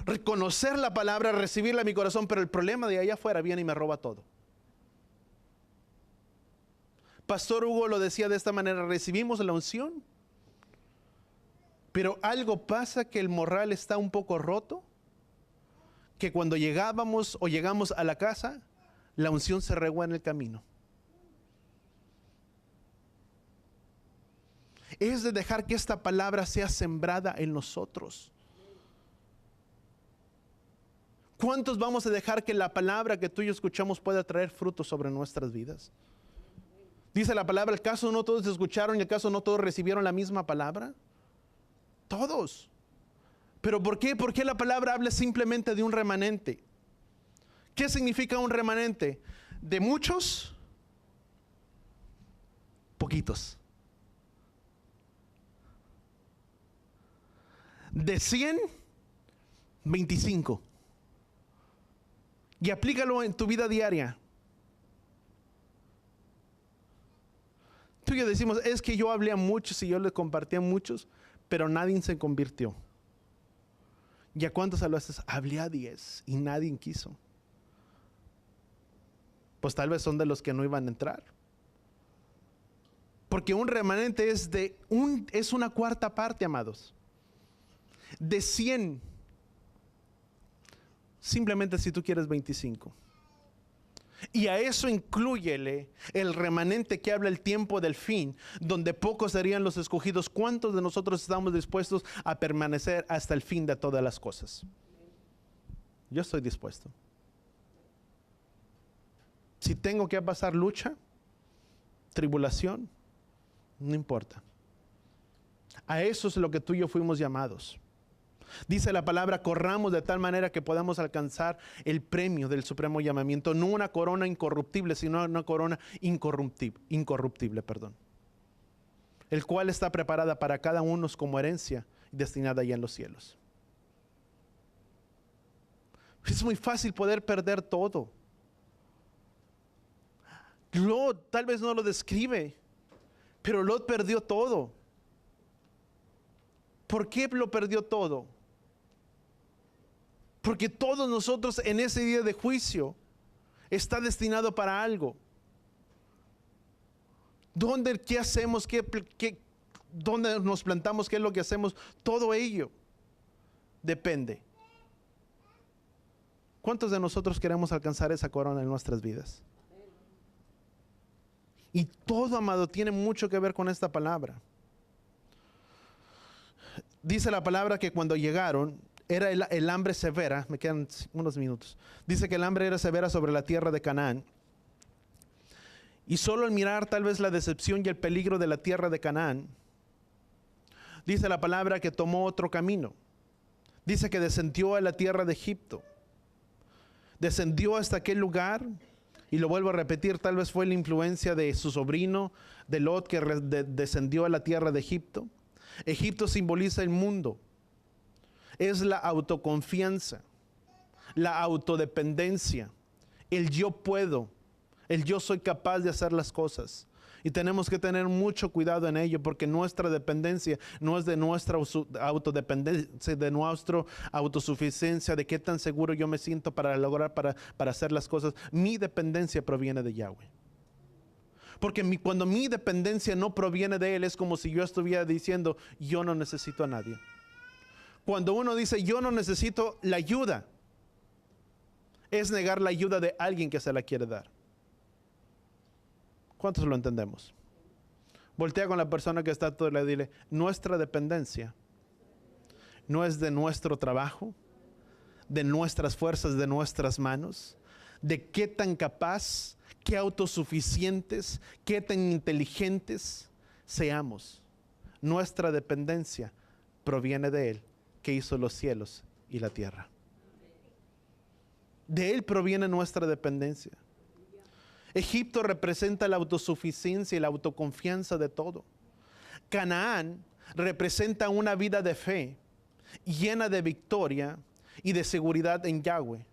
reconocer la palabra, recibirla en mi corazón, pero el problema de allá afuera viene y me roba todo. Pastor Hugo lo decía de esta manera: recibimos la unción, pero algo pasa, que el morral está un poco roto, que cuando llegamos a la casa, la unción se regó en el camino. Es de dejar que esta palabra sea sembrada en nosotros. ¿Cuántos vamos a dejar que la palabra que tú y yo escuchamos pueda traer frutos sobre nuestras vidas? Dice la palabra, ¿el caso no todos escucharon y el caso no todos recibieron la misma palabra? Todos. ¿Pero por qué? ¿Por qué la palabra habla simplemente de un remanente? ¿Qué significa un remanente? De muchos, poquitos. De 100, 25. Y aplícalo en tu vida diaria. Tú y yo decimos, es que yo hablé a muchos y yo les compartí a muchos, pero nadie se convirtió. ¿Y a cuántos hablaste? Hablé a 10 y nadie quiso. Pues tal vez son de los que no iban a entrar. Porque un remanente es una cuarta parte, amados. De 100, simplemente si tú quieres 25. Y a eso inclúyele el remanente que habla el tiempo del fin, donde pocos serían los escogidos. ¿Cuántos de nosotros estamos dispuestos a permanecer hasta el fin de todas las cosas? Yo estoy dispuesto. Si tengo que pasar lucha, tribulación, no importa. A eso es lo que tú y yo fuimos llamados. Dice la palabra, corramos de tal manera que podamos alcanzar el premio del supremo llamamiento. No una corona incorruptible, sino una corona incorruptible, el cual está preparada para cada uno como herencia destinada allá en los cielos. Es muy fácil poder perder todo. Lot tal vez no lo describe, pero Lot perdió todo. ¿Por qué lo perdió todo? Porque todos nosotros en ese día de juicio está destinado para algo. ¿Qué hacemos? ¿Dónde nos plantamos? ¿Qué es lo que hacemos? Todo ello depende. ¿Cuántos de nosotros queremos alcanzar esa corona en nuestras vidas? Y todo, amado, tiene mucho que ver con esta palabra. Dice la palabra que cuando llegaron, era el hambre severa. Me quedan unos minutos. Dice que el hambre era severa sobre la tierra de Canaán. Y solo al mirar tal vez la decepción y el peligro de la tierra de Canaán, dice la palabra que tomó otro camino. Dice que descendió a la tierra de Egipto. Descendió hasta aquel lugar, y lo vuelvo a repetir, tal vez fue la influencia de su sobrino, de Lot, que descendió a la tierra de Egipto. Egipto simboliza el mundo. Es la autoconfianza, la autodependencia, el yo puedo, El yo soy capaz de hacer las cosas. Y tenemos que tener mucho cuidado en ello, porque nuestra dependencia no es de nuestra autodependencia, de nuestra autosuficiencia, de qué tan seguro yo me siento para lograr, para hacer las cosas. Mi dependencia proviene de Yahweh. Porque cuando mi dependencia no proviene de Él, es como si yo estuviera diciendo, yo no necesito a nadie. Cuando uno dice, yo no necesito la ayuda, es negar la ayuda de alguien que se la quiere dar. ¿Cuántos lo entendemos? Voltea con la persona que está a tu lado y dile, nuestra dependencia no es de nuestro trabajo, de nuestras fuerzas, de nuestras manos, de qué tan capaz, qué autosuficientes, qué tan inteligentes seamos. Nuestra dependencia proviene de Él, que hizo los cielos y la tierra. De Él proviene nuestra dependencia. Egipto representa la autosuficiencia y la autoconfianza de todo. Canaán representa una vida de fe, llena de victoria y de seguridad en Yahweh.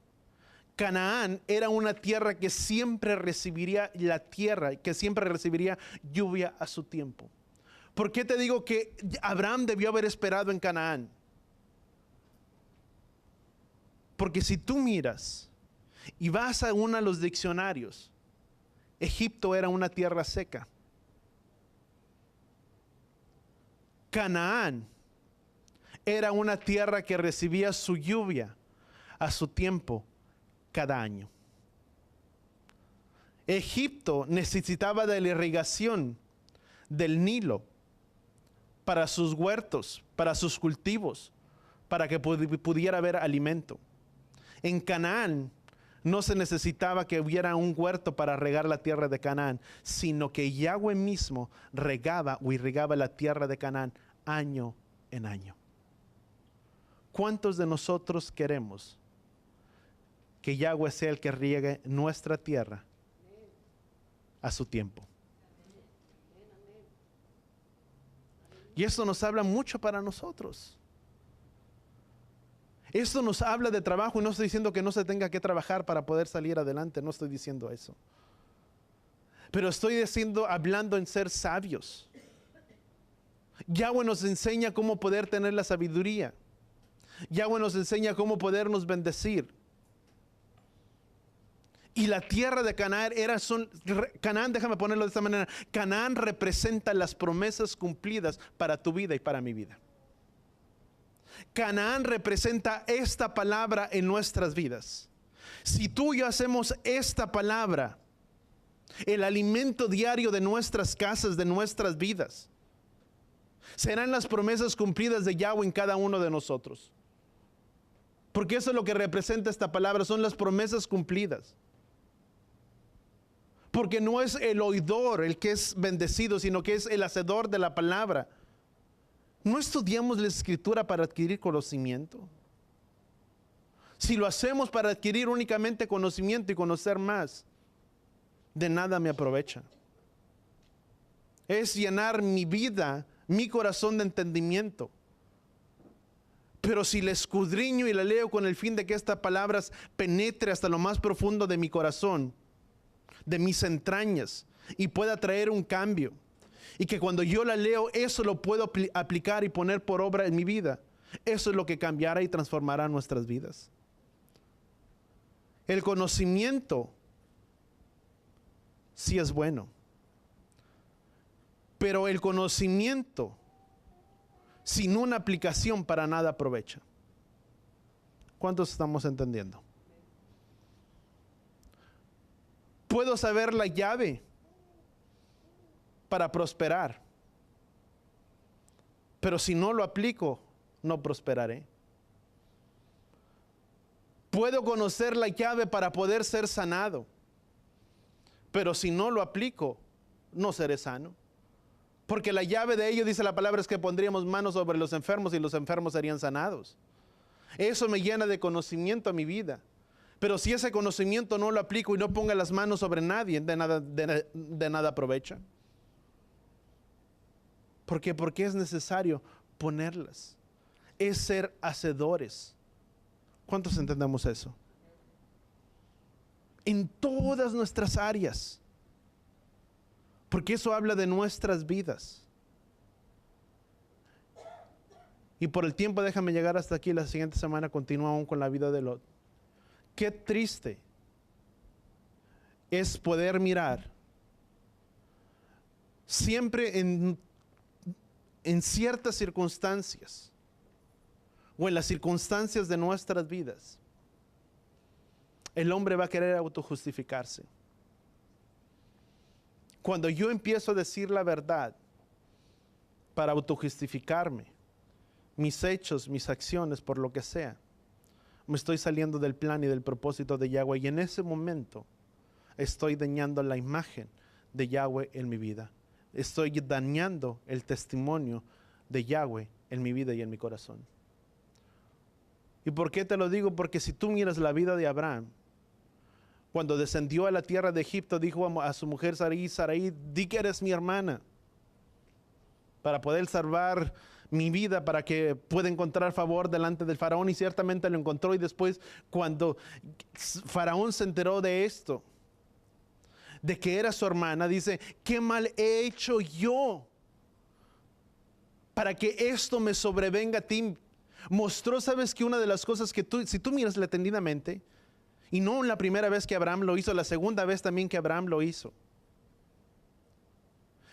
Canaán era una tierra que siempre recibiría lluvia a su tiempo. ¿Por qué te digo que Abraham debió haber esperado en Canaán? Porque si tú miras y vas a uno de los diccionarios, Egipto era una tierra seca. Canaán era una tierra que recibía su lluvia a su tiempo cada año. Egipto necesitaba de la irrigación del Nilo para sus huertos, para sus cultivos, para que pudiera haber alimento. En Canaán no se necesitaba que hubiera un huerto para regar la tierra de Canaán, sino que Yahweh mismo regaba o irrigaba la tierra de Canaán año en año. ¿Cuántos de nosotros queremos que Yahweh sea el que riegue nuestra tierra a su tiempo? Y eso nos habla mucho para nosotros. Esto nos habla de trabajo, y no estoy diciendo que no se tenga que trabajar para poder salir adelante, no estoy diciendo eso. Pero estoy hablando en ser sabios. Yahweh nos enseña cómo poder tener la sabiduría. Yahweh nos enseña cómo podernos bendecir. Y la tierra de Canaán Canaán, déjame ponerlo de esta manera, Canaán representa las promesas cumplidas para tu vida y para mi vida. Canaán representa esta palabra en nuestras vidas. Si tú y yo hacemos esta palabra el alimento diario de nuestras casas, de nuestras vidas, serán las promesas cumplidas de Yahweh en cada uno de nosotros. Porque eso es lo que representa esta palabra, son las promesas cumplidas. Porque no es el oidor el que es bendecido, sino que es el hacedor de la palabra. ¿No estudiamos la Escritura para adquirir conocimiento? Si lo hacemos para adquirir únicamente conocimiento y conocer más, de nada me aprovecha. Es llenar mi vida, mi corazón de entendimiento. Pero si la escudriño y la leo con el fin de que estas palabras penetre hasta lo más profundo de mi corazón, de mis entrañas, y pueda traer un cambio, y que cuando yo la leo, eso lo puedo aplicar y poner por obra en mi vida, eso es lo que cambiará y transformará nuestras vidas. El conocimiento sí es bueno, pero el conocimiento sin una aplicación para nada aprovecha. ¿Cuántos estamos entendiendo? Puedo saber la llave para prosperar, pero si no lo aplico, no prosperaré. Puedo conocer la llave para poder ser sanado, pero si no lo aplico, no seré sano. Porque la llave de ello, dice la palabra, es que pondríamos manos sobre los enfermos y los enfermos serían sanados. Eso me llena de conocimiento a mi vida. Pero si ese conocimiento no lo aplico y no ponga las manos sobre nadie, de nada aprovecha. ¿Por qué? Porque es necesario ponerlas. Es ser hacedores. ¿Cuántos entendemos eso? en todas nuestras áreas, porque eso habla de nuestras vidas. Y por el tiempo déjame llegar hasta aquí. La siguiente semana continúa aún con la vida de Lot. Qué triste es poder mirar siempre en ciertas circunstancias o en las circunstancias de nuestras vidas. El hombre va a querer autojustificarse. Cuando yo empiezo a decir la verdad para autojustificarme, mis hechos, mis acciones, por lo que sea, me estoy saliendo del plan y del propósito de Yahweh, y en ese momento estoy dañando la imagen de Yahweh en mi vida. Estoy dañando el testimonio de Yahweh en mi vida y en mi corazón. ¿Y por qué te lo digo? Porque si tú miras la vida de Abraham, cuando descendió a la tierra de Egipto, dijo a su mujer Sarai: Sarai, di que eres mi hermana, para poder salvar mi vida, para que pueda encontrar favor delante del faraón. Y ciertamente lo encontró. Y después, cuando faraón se enteró de esto, de que era su hermana, dice: ¿qué mal he hecho yo para que esto me sobrevenga a ti? Mostró, sabes, que una de las cosas que si tú miras detenidamente, y no la primera vez que Abraham lo hizo, la segunda vez también que Abraham lo hizo.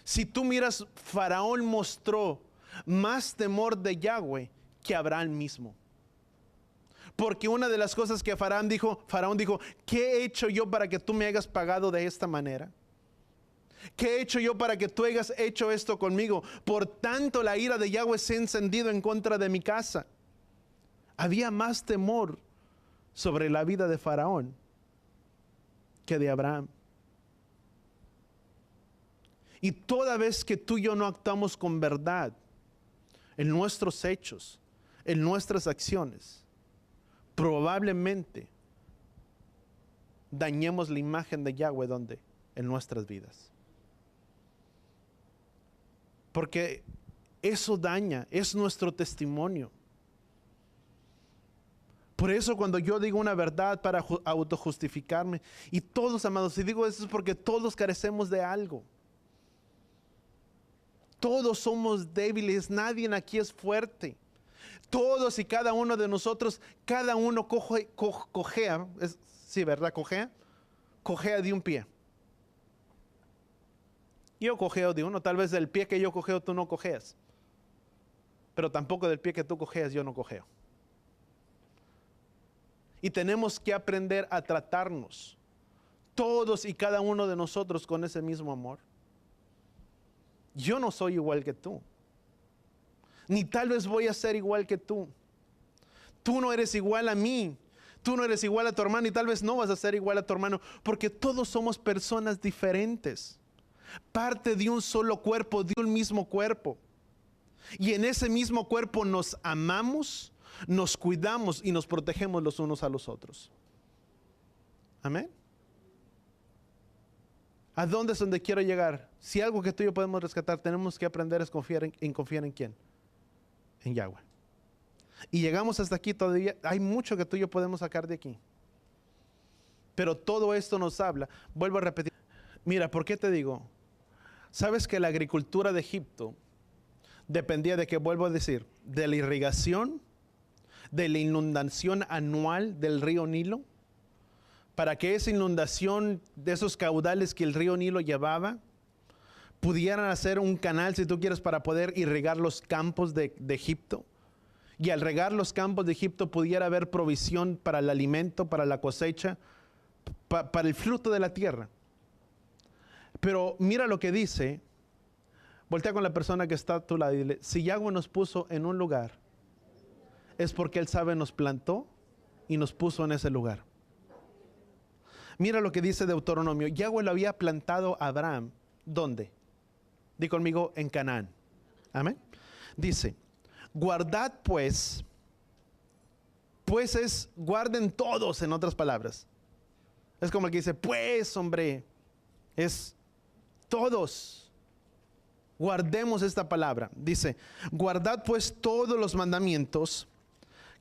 Si tú miras, Faraón mostró más temor de Yahweh que Abraham mismo. Porque una de las cosas que Faraón dijo, ¿qué he hecho yo para que tú me hayas pagado de esta manera? ¿Qué he hecho yo para que tú hayas hecho esto conmigo? Por tanto, la ira de Yahweh se ha encendido en contra de mi casa. Había más temor sobre la vida de Faraón que de Abraham. Y toda vez que tú y yo no actuamos con verdad en nuestros hechos, en nuestras acciones, probablemente dañemos la imagen de Yahweh donde en nuestras vidas. Porque eso daña, es nuestro testimonio. Por eso cuando yo digo una verdad para autojustificarme, y todos, amados, si digo eso es porque todos carecemos de algo. Todos somos débiles, nadie aquí es fuerte. Todos y cada uno de nosotros, cada uno cojea, sí, ¿verdad? Cojea de un pie. Yo cojeo de uno, tal vez del pie que yo cojeo tú no cojeas, pero tampoco del pie que tú cojeas yo no cojeo. Y tenemos que aprender a tratarnos, todos y cada uno de nosotros, con ese mismo amor. Yo no soy igual que tú, ni tal vez voy a ser igual que tú. Tú no eres igual a mí, tú no eres igual a tu hermano, y tal vez no vas a ser igual a tu hermano, porque todos somos personas diferentes, parte de un solo cuerpo, de un mismo cuerpo. Y en ese mismo cuerpo nos amamos, nos cuidamos y nos protegemos los unos a los otros. Amén. ¿A dónde es donde quiero llegar? Si algo que tú y yo podemos rescatar, tenemos que aprender es confiar en ¿quién? En Yahweh. Y llegamos hasta aquí, todavía hay mucho que tú y yo podemos sacar de aquí. Pero todo esto nos habla, vuelvo a repetir. Mira, ¿por qué te digo? ¿Sabes que la agricultura de Egipto dependía de qué? Vuelvo a decir, de la irrigación, de la inundación anual del río Nilo, para que esa inundación de esos caudales que el río Nilo llevaba pudieran hacer un canal, si tú quieres, para poder irrigar los campos de Egipto. Y al regar los campos de Egipto pudiera haber provisión para el alimento, para la cosecha, para el fruto de la tierra. Pero mira lo que dice. Voltea con la persona que está a tu lado y dile: si Yahweh nos puso en un lugar, es porque Él sabe, nos plantó y nos puso en ese lugar. Mira lo que dice Deuteronomio. Yahweh lo había plantado a Abraham. ¿Dónde? Di conmigo: en Canaán. Amén. Dice: guardad pues es guarden todos, en otras palabras. Es como el que dice: pues, hombre, es todos. Guardemos esta palabra. Dice: guardad pues todos los mandamientos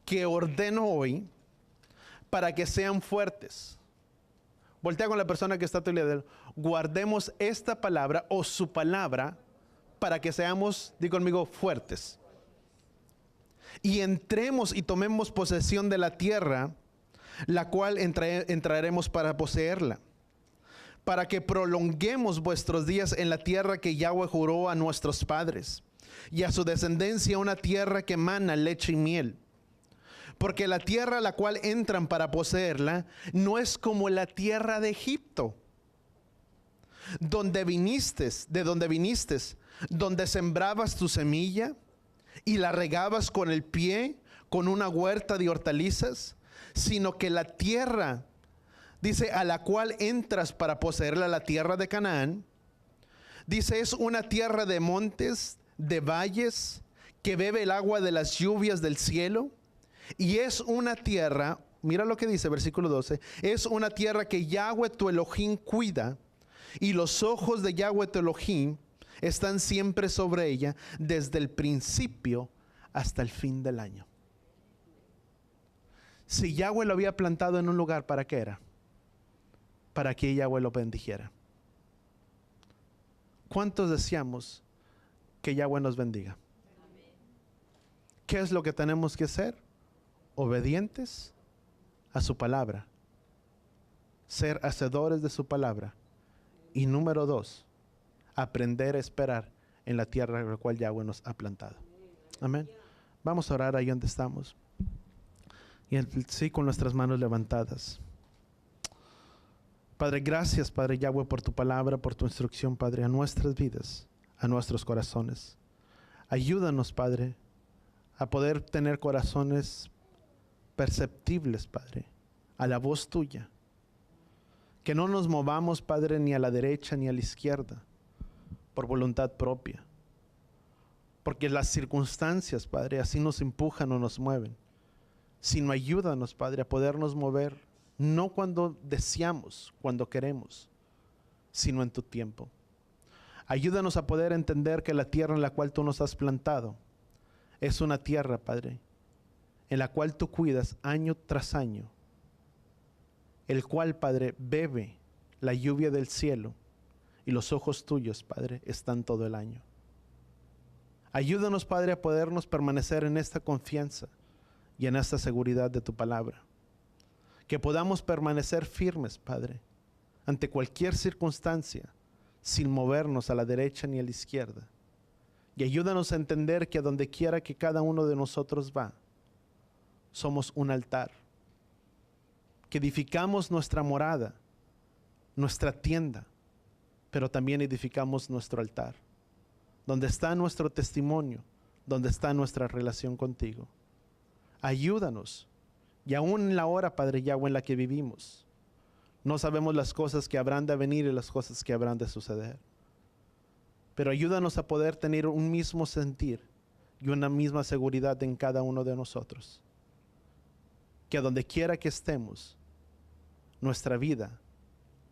que ordeno hoy, para que sean fuertes. Voltea con la persona que está a tu lado. Guardemos esta palabra o su palabra para que seamos, di conmigo, fuertes. Y entremos y tomemos posesión de la tierra, la cual entraremos para poseerla, para que prolonguemos vuestros días en la tierra que Yahweh juró a nuestros padres, y a su descendencia una tierra que mana leche y miel. Porque la tierra a la cual entran para poseerla no es como la tierra de Egipto, de donde viniste, donde sembrabas tu semilla y la regabas con el pie, con una huerta de hortalizas, sino que la tierra, dice, a la cual entras para poseerla, la tierra de Canaán, dice, es una tierra de montes, de valles, que bebe el agua de las lluvias del cielo, y es una tierra, mira lo que dice versículo 12, es una tierra que Yahweh tu Elohim cuida, y los ojos de Yahweh tu Elohim están siempre sobre ella, desde el principio hasta el fin del año. Si Yahweh lo había plantado en un lugar, ¿para qué era? Para que Yahweh lo bendijera. ¿Cuántos deseamos que Yahweh nos bendiga? ¿Qué es lo que tenemos que hacer? Obedientes a su palabra, ser hacedores de su palabra, y número 2, aprender a esperar en la tierra en la cual Yahweh nos ha plantado. Amén. Vamos a orar ahí donde estamos, y sí, con nuestras manos levantadas. Padre, gracias, Padre Yahweh, por tu palabra, por tu instrucción, Padre, a nuestras vidas, a nuestros corazones. Ayúdanos, Padre, a poder tener corazones perceptibles, Padre, a la voz tuya. Que no nos movamos, Padre, ni a la derecha ni a la izquierda, por voluntad propia. Porque las circunstancias, Padre, así nos empujan o nos mueven. Sino ayúdanos, Padre, a podernos mover, no cuando deseamos, cuando queremos, sino en tu tiempo. Ayúdanos a poder entender que la tierra en la cual tú nos has plantado es una tierra, Padre, en la cual tú cuidas año tras año, el cual, Padre, bebe la lluvia del cielo, y los ojos tuyos, Padre, están todo el año. Ayúdanos, Padre, a podernos permanecer en esta confianza y en esta seguridad de tu palabra. Que podamos permanecer firmes, Padre, ante cualquier circunstancia, sin movernos a la derecha ni a la izquierda. Y ayúdanos a entender que a donde quiera que cada uno de nosotros va, somos un altar. Que edificamos nuestra morada, nuestra tienda, pero también edificamos nuestro altar, donde está nuestro testimonio, donde está nuestra relación contigo. Ayúdanos, y aún en la hora, Padre Yahweh, en la que vivimos, no sabemos las cosas que habrán de venir y las cosas que habrán de suceder. Pero ayúdanos a poder tener un mismo sentir y una misma seguridad en cada uno de nosotros. Que a donde quiera que estemos, nuestra vida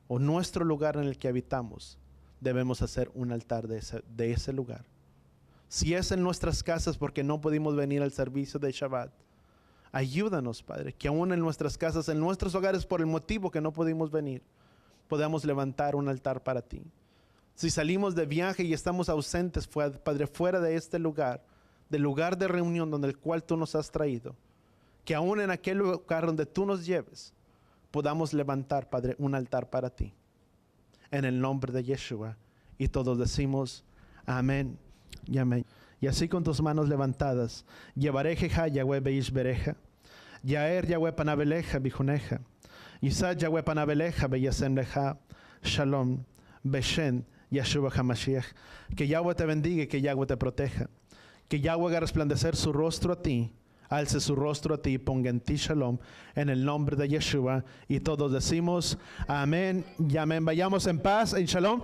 o nuestro lugar en el que habitamos, debemos hacer un altar de ese lugar. Si es en nuestras casas porque no pudimos venir al servicio de Shabbat, ayúdanos, Padre, que aún en nuestras casas, en nuestros hogares, por el motivo que no pudimos venir, podamos levantar un altar para ti. Si salimos de viaje y estamos ausentes, Padre, fuera de este lugar, del lugar de reunión donde el cual tú nos has traído, que aún en aquel lugar donde tú nos lleves, podamos levantar, Padre, un altar para ti. En el nombre de Yeshua. Y todos decimos amén y amén. Y así con tus manos levantadas, llevaré Jeha Yahweh Beishbereja, Yaer Yahweh Panabeleja Bijuneja, Yisad Yahweh Panabeleja Beyasem Leja, Shalom, Beshen, Yeshua HaMashiach. Que Yahweh te bendiga y que Yahweh te proteja. Que Yahweh haga resplandecer su rostro a ti, alce su rostro a ti y ponga en ti Shalom, en el nombre de Yeshua. Y todos decimos amén y amén. Vayamos en paz, en Shalom.